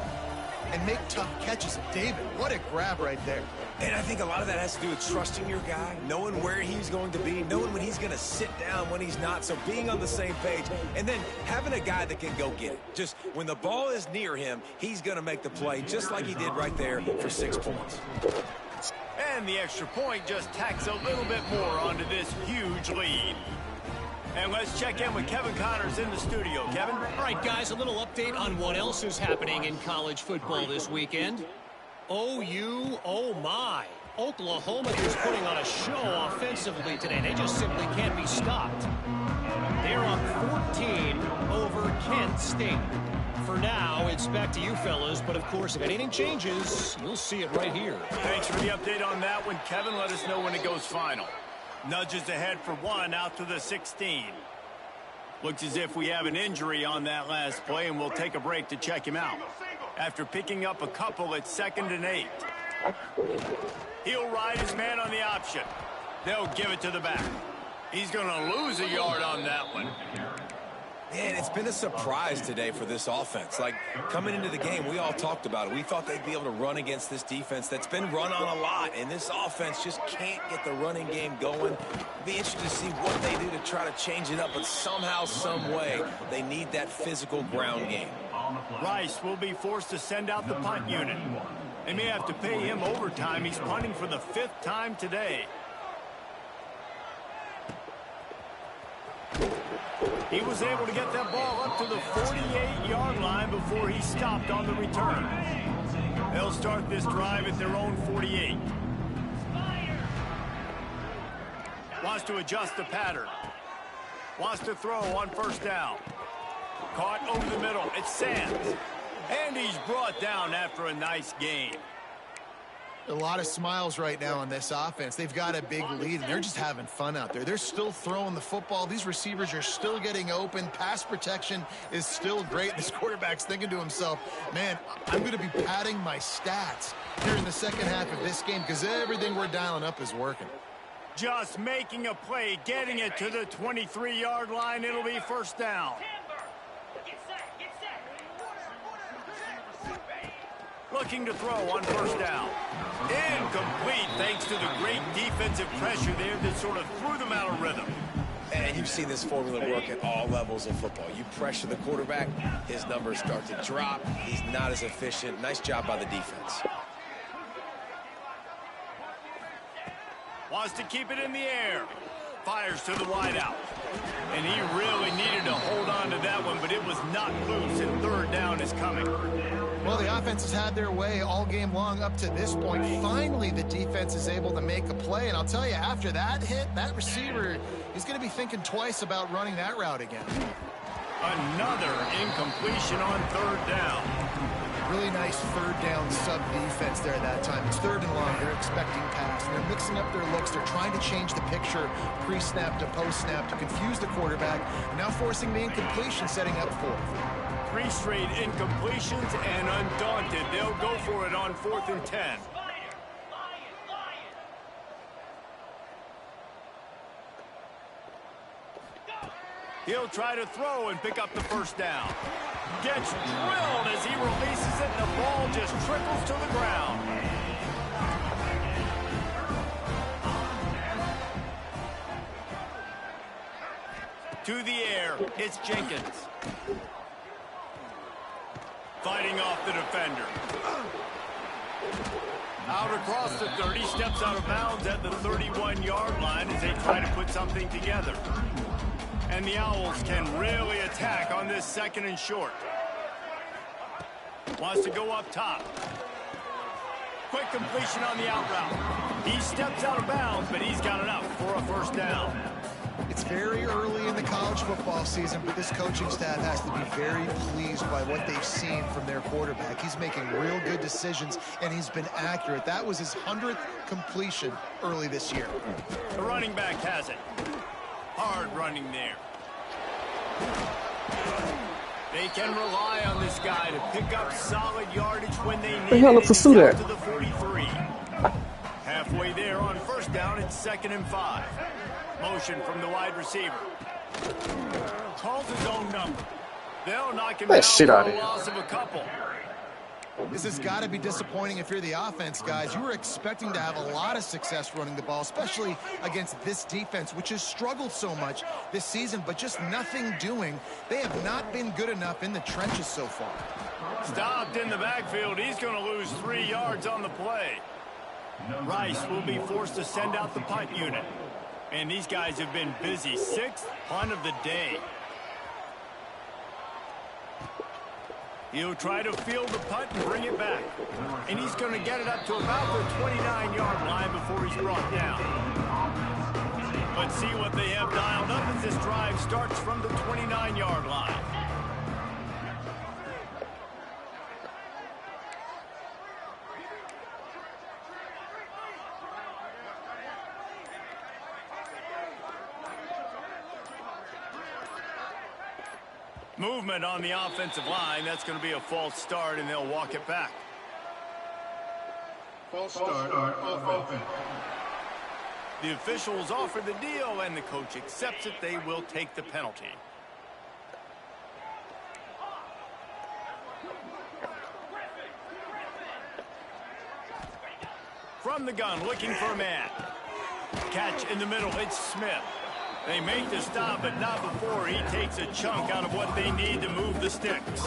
and make tough catches. David, what a grab right there. And I think a lot of that has to do with trusting your guy, knowing where he's going to be, knowing when he's going to sit down, when he's not, so being on the same page, and then having a guy that can go get it. Just when the ball is near him, he's going to make the play just like he did right there for 6 points. And the extra point just tacks a little bit more onto this huge lead. And let's check in with Kevin Connors in the studio. Kevin? All right, guys, a little update on what else is happening in college football this weekend. OU, oh my. Oklahoma is putting on a show offensively today. They just simply can't be stopped. They're up 14 over Kent State. For now, it's back to you fellas, but of course, if anything changes, you'll see it right here. Thanks for the update on that one, Kevin. Let us know when it goes final. Nudges ahead for 1 out to the 16. Looks as if we have an injury on that last play, and we'll take a break to check him out. After picking up a couple at 2nd and 8. He'll ride his man on the option. They'll give it to the back. He's going to lose a yard on that one. Man, it's been a surprise today for this offense. Like, coming into the game, we all talked about it. We thought they'd be able to run against this defense that's been run on a lot, and this offense just can't get the running game going. It'll be interesting to see what they do to try to change it up, but somehow, some way, they need that physical ground game. Rice will be forced to send out the punt unit. They may have to pay him overtime. He's punting for the 5th time today. He was able to get that ball up to the 48-yard line before he stopped on the return. They'll start this drive at their own 48. Wants to adjust the pattern. Wants to throw on 1st down. Caught over the middle. It's Sands. And he's brought down after a nice gain. A lot of smiles right now on this offense. They've got a big lead, and they're just having fun out there. They're still throwing the football. These receivers are still getting open. Pass protection is still great. This quarterback's thinking to himself, man, I'm going to be padding my stats here in the second half of this game because everything we're dialing up is working. Just making a play, getting it to the 23-yard line. It'll be 1st down. Looking to throw on 1st down. Incomplete thanks to the great defensive pressure there that sort of threw them out of rhythm. And you've seen this formula work at all levels of football. You pressure the quarterback, his numbers start to drop. He's not as efficient. Nice job by the defense. Wants to keep it in the air. Fires to the wideout. And he really needed to hold on to that one, but it was not loose, and 3rd down is coming. Well, the offense has had their way all game long up to this point. Finally, the defense is able to make a play. And I'll tell you, after that hit, that receiver, he's going to be thinking twice about running that route again. Another incompletion on 3rd down. Really nice 3rd down sub-defense there that time. It's 3rd and long. They're expecting pass. And they're mixing up their looks. They're trying to change the picture pre-snap to post-snap to confuse the quarterback. And now forcing the incompletion, setting up 4th. 3 straight incompletions, and undaunted, they'll go for it on 4th and 10. He'll try to throw and pick up the 1st down. Gets drilled as he releases it, and the ball just trickles to the ground. To the air, it's Jenkins. Fighting off the defender. Out across the 30, steps out of bounds at the 31-yard line as they try to put something together. And the Owls can really attack on this 2nd and short. Wants to go up top. Quick completion on the out route. He steps out of bounds, but he's got enough for a 1st down. It's very early in the college football season, but this coaching staff has to be very pleased by what they've seen from their quarterback. He's making real good decisions, and he's been accurate. That was his 100th completion early this year. The running back has it. Hard running there. They can rely on this guy to pick up solid yardage when they need it. The hell is pursue that? To the 43. halfway there on first down. It's 2nd and 5. Motion from the wide receiver. Calls his own number. They'll knock him down shit for out a of here. loss of a couple. This has got to be disappointing if you're the offense, guys. You were expecting to have a lot of success running the ball, especially against this defense, which has struggled so much this season, but just nothing doing. They have not been good enough in the trenches so far. Stopped in the backfield. He's going to lose 3 yards on the play. Rice will be forced to send out the punt unit. And these guys have been busy. 6th punt of the day. He'll try to field the punt and bring it back. And he's going to get it up to about the 29-yard line before he's brought down. Let's see what they have dialed up as this drive starts from the 29-yard line. Movement on the offensive line. That's going to be a false start, and they'll walk it back. False start on offense. The officials offer the deal, and the coach accepts it. They will take the penalty. From the gun, looking for a man. Catch in the middle. It's Smith. They make the stop, but not before he takes a chunk out of what they need to move the sticks.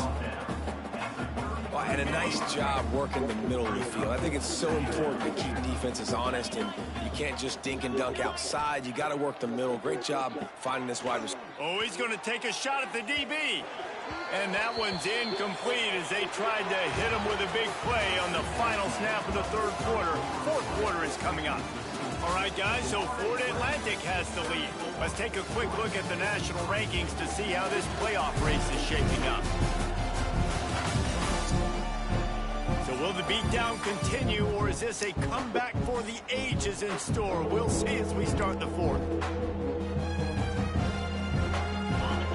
Well, and a nice job working the middle of the field. I think it's so important to keep defenses honest, and you can't just dink and dunk outside. You got to work the middle. Great job finding this wide receiver. Oh, he's going to take a shot at the DB. And that one's incomplete as they tried to hit him with a big play on the final snap of the 3rd quarter. 4th quarter is coming up. All right, guys, so Florida Atlantic has the lead. Let's take a quick look at the national rankings to see how this playoff race is shaping up. So will the beatdown continue, or is this a comeback for the ages in store? We'll see as we start the 4th.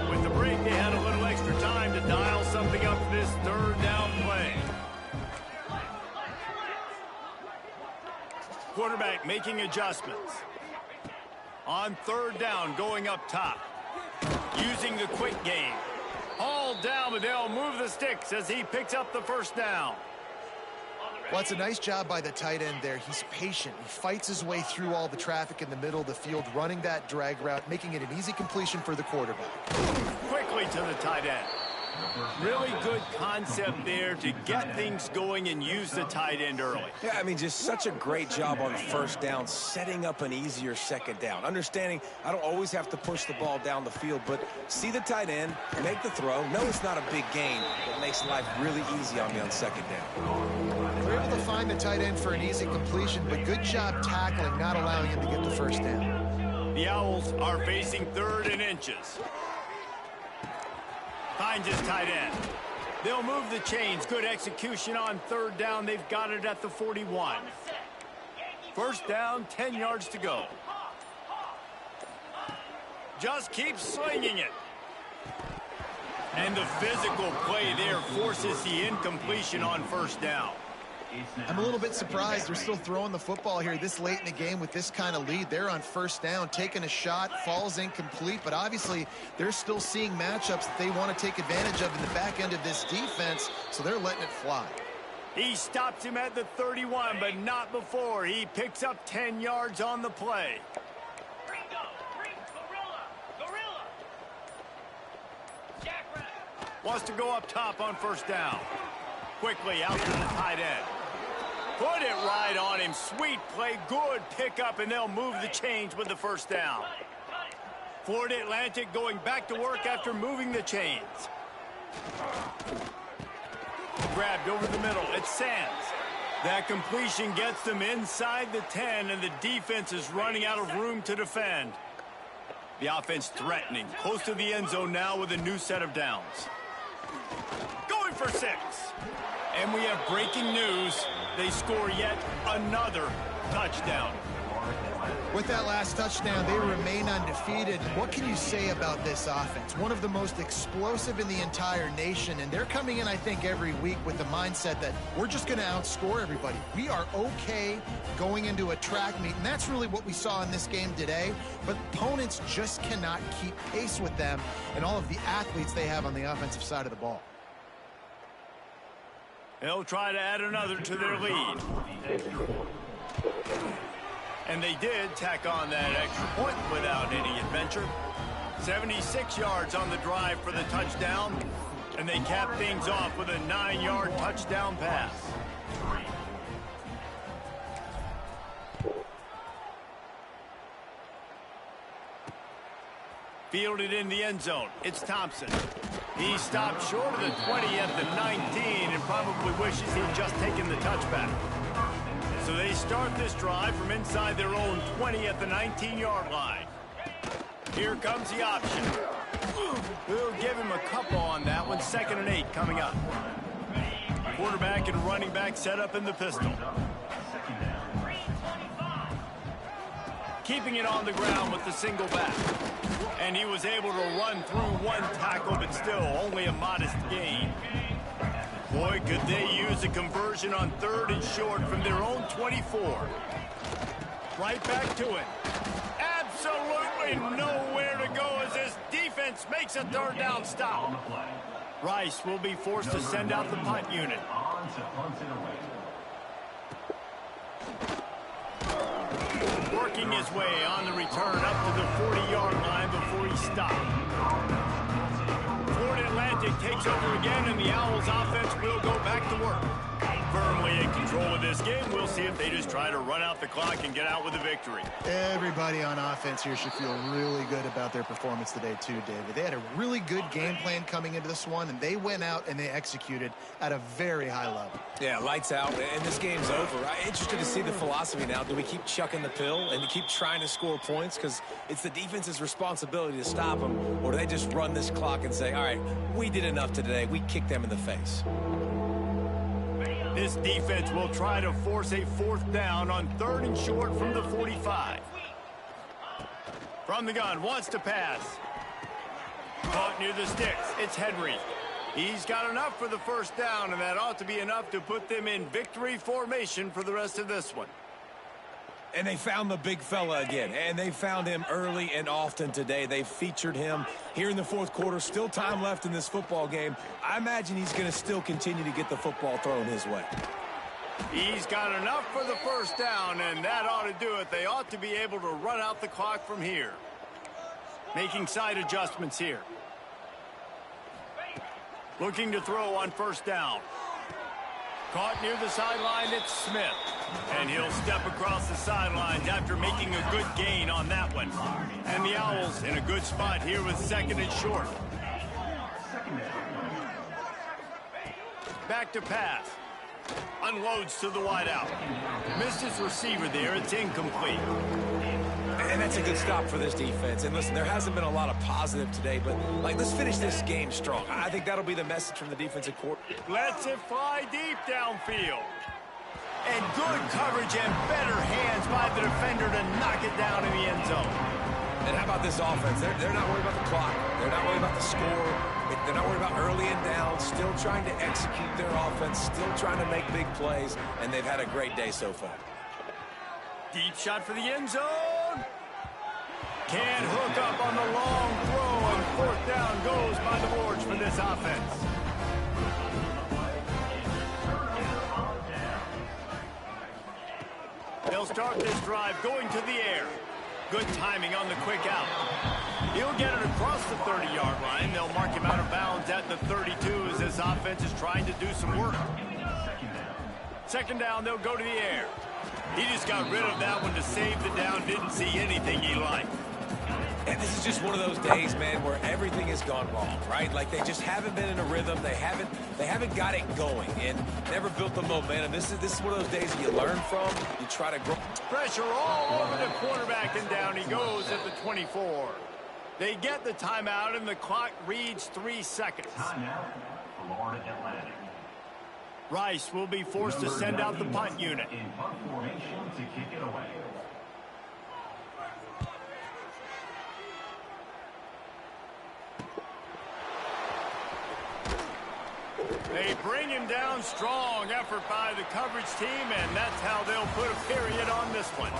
With the break, they had a little extra time to dial something up for this 3rd down play. Quarterback making adjustments. On 3rd down, going up top. Using the quick game. All down, but they'll move the sticks as he picks up the 1st down. Well, it's a nice job by the tight end there. He's patient. He fights his way through all the traffic in the middle of the field, running that drag route, making it an easy completion for the quarterback. Quickly to the tight end. Really good concept there to get things going and use the tight end early. Yeah, I mean, just such a great job on 1st down, setting up an easier 2nd down. Understanding I don't always have to push the ball down the field, but see the tight end, make the throw. No, it's not a big gain, but makes life really easy on me on 2nd down. We're able to find the tight end for an easy completion, but good job tackling, not allowing him to get the 1st down. The Owls are facing 3rd and inches. Finds his tight end. They'll move the chains. Good execution on 3rd down. They've got it at the 41. 1st down, 10 yards to go. Just keeps slinging it. And the physical play there forces the incompletion on 1st down. I'm a little bit surprised they're still throwing the football here this late in the game with this kind of lead. They're on 1st down, taking a shot, falls incomplete, but obviously they're still seeing matchups that they want to take advantage of in the back end of this defense, so they're letting it fly. He stops him at the 31, but not before. He picks up 10 yards on the play. Wants to go up top on 1st down. Quickly out to the tight end. Put it right on him. Sweet play. Good pickup, and they'll move the chains with the 1st down. Florida Atlantic going back to work after moving the chains. Grabbed over the middle. It's Sands. That completion gets them inside the 10, and the defense is running out of room to defend. The offense threatening. Close to the end zone now with a new set of downs. Going for 6. And we have breaking news. They score yet another touchdown. With that last touchdown, they remain undefeated. What can you say about this offense? One of the most explosive in the entire nation, and they're coming in, I think, every week with the mindset that we're just going to outscore everybody. We are okay going into a track meet, and that's really what we saw in this game today. But opponents just cannot keep pace with them and all of the athletes they have on the offensive side of the ball. They'll try to add another to their lead. And they did tack on that extra point without any adventure. 76 yards on the drive for the touchdown. And they cap things off with a 9-yard touchdown pass. Fielded in the end zone. It's Thompson. He stopped short of the 20 at the 19 and probably wishes he'd just taken the touchback. So they start this drive from inside their own 20 at the 19-yard line. Here comes the option. We'll give him a couple on that one. 2nd and 8 coming up. Quarterback and running back set up in the pistol. Keeping it on the ground with the single back. And he was able to run through one tackle, but still only a modest gain. Boy, could they use a conversion on 3rd and short from their own 24. Right back to it. Absolutely nowhere to go as this defense makes a 3rd down stop. Rice will be forced to send out the punt unit. Working his way on the return up to the 40-yard line before he stopped. Florida Atlantic takes over again, and the Owls offense will go back to work. Firmly in control of this game. We'll see if they just try to run out the clock and get out with a victory. Everybody on offense here should feel really good about their performance today too, David. They had a really good game plan coming into this one, and they went out and they executed at a very high level. Yeah, lights out, and this game's over. I'm interested to see the philosophy now. Do we keep chucking the pill and keep trying to score points because it's the defense's responsibility to stop them, or do they just run this clock and say, all right, we did enough today, we kicked them in the face? This defense will try to force a 4th down on 3rd and short from the 45. From the gun, wants to pass. Caught near the sticks. It's Henry. He's got enough for the 1st down, and that ought to be enough to put them in victory formation for the rest of this one. And they found the big fella again, and they found him early and often today. They featured him here in the 4th quarter. Still time left in this football game. I imagine he's going to still continue to get the football thrown his way. He's got enough for the 1st down, and that ought to do it. They ought to be able to run out the clock from here. Making side adjustments here. Looking to throw on 1st down. Caught near the sideline, it's Smith. And he'll step across the sidelines after making a good gain on that one. And the Owls in a good spot here with 2nd and short. Back to pass. Unloads to the wideout. Missed his receiver there, it's incomplete. And that's a good stop for this defense. And listen, there hasn't been a lot of positive today, but let's finish this game strong. I think that'll be the message from the defensive coordinator. Lets it fly deep downfield. And good coverage and better hands by the defender to knock it down in the end zone. And how about this offense? They're not worried about the clock. They're not worried about the score. They're not worried about early and down. Still trying to execute their offense. Still trying to make big plays. And they've had a great day so far. Deep shot for the end zone. Can't hook up on the long throw, and 4th down goes by the boards for this offense. They'll start this drive going to the air. Good timing on the quick out. He'll get it across the 30-yard line. They'll mark him out of bounds at the 32 as this offense is trying to do some work. 2nd down, they'll go to the air. He just got rid of that one to save the down. Didn't see anything he liked. And this is just one of those days, man, where everything has gone wrong, right? Like they just haven't been in a rhythm. They haven't got it going and never built the momentum. This is one of those days that you learn from. You try to grow. Pressure all over the quarterback, and down he goes at the 24. They get the timeout, and the clock reads 3 seconds. Timeout, Florida Atlantic. Rice will be forced to send out the punt unit. In punt formation to kick it away. They bring him down strong. Effort by the coverage team, and that's how they'll put a period on this one.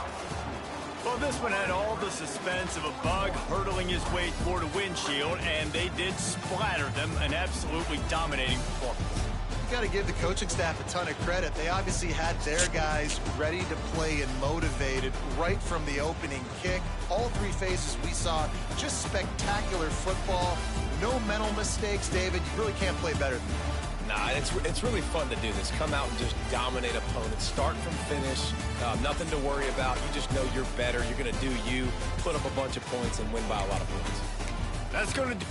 Well, this one had all the suspense of a bug hurtling his way toward a windshield, and they did splatter them, an absolutely dominating performance. You got to give the coaching staff a ton of credit. They obviously had their guys ready to play and motivated right from the opening kick. All three phases we saw, just spectacular football. No mental mistakes, David. You really can't play better than that. Nah, it's really fun to do this. Come out and just dominate opponents. Start from finish. Nothing to worry about. You just know you're better. You're going to do you, put up a bunch of points, and win by a lot of points. That's going to do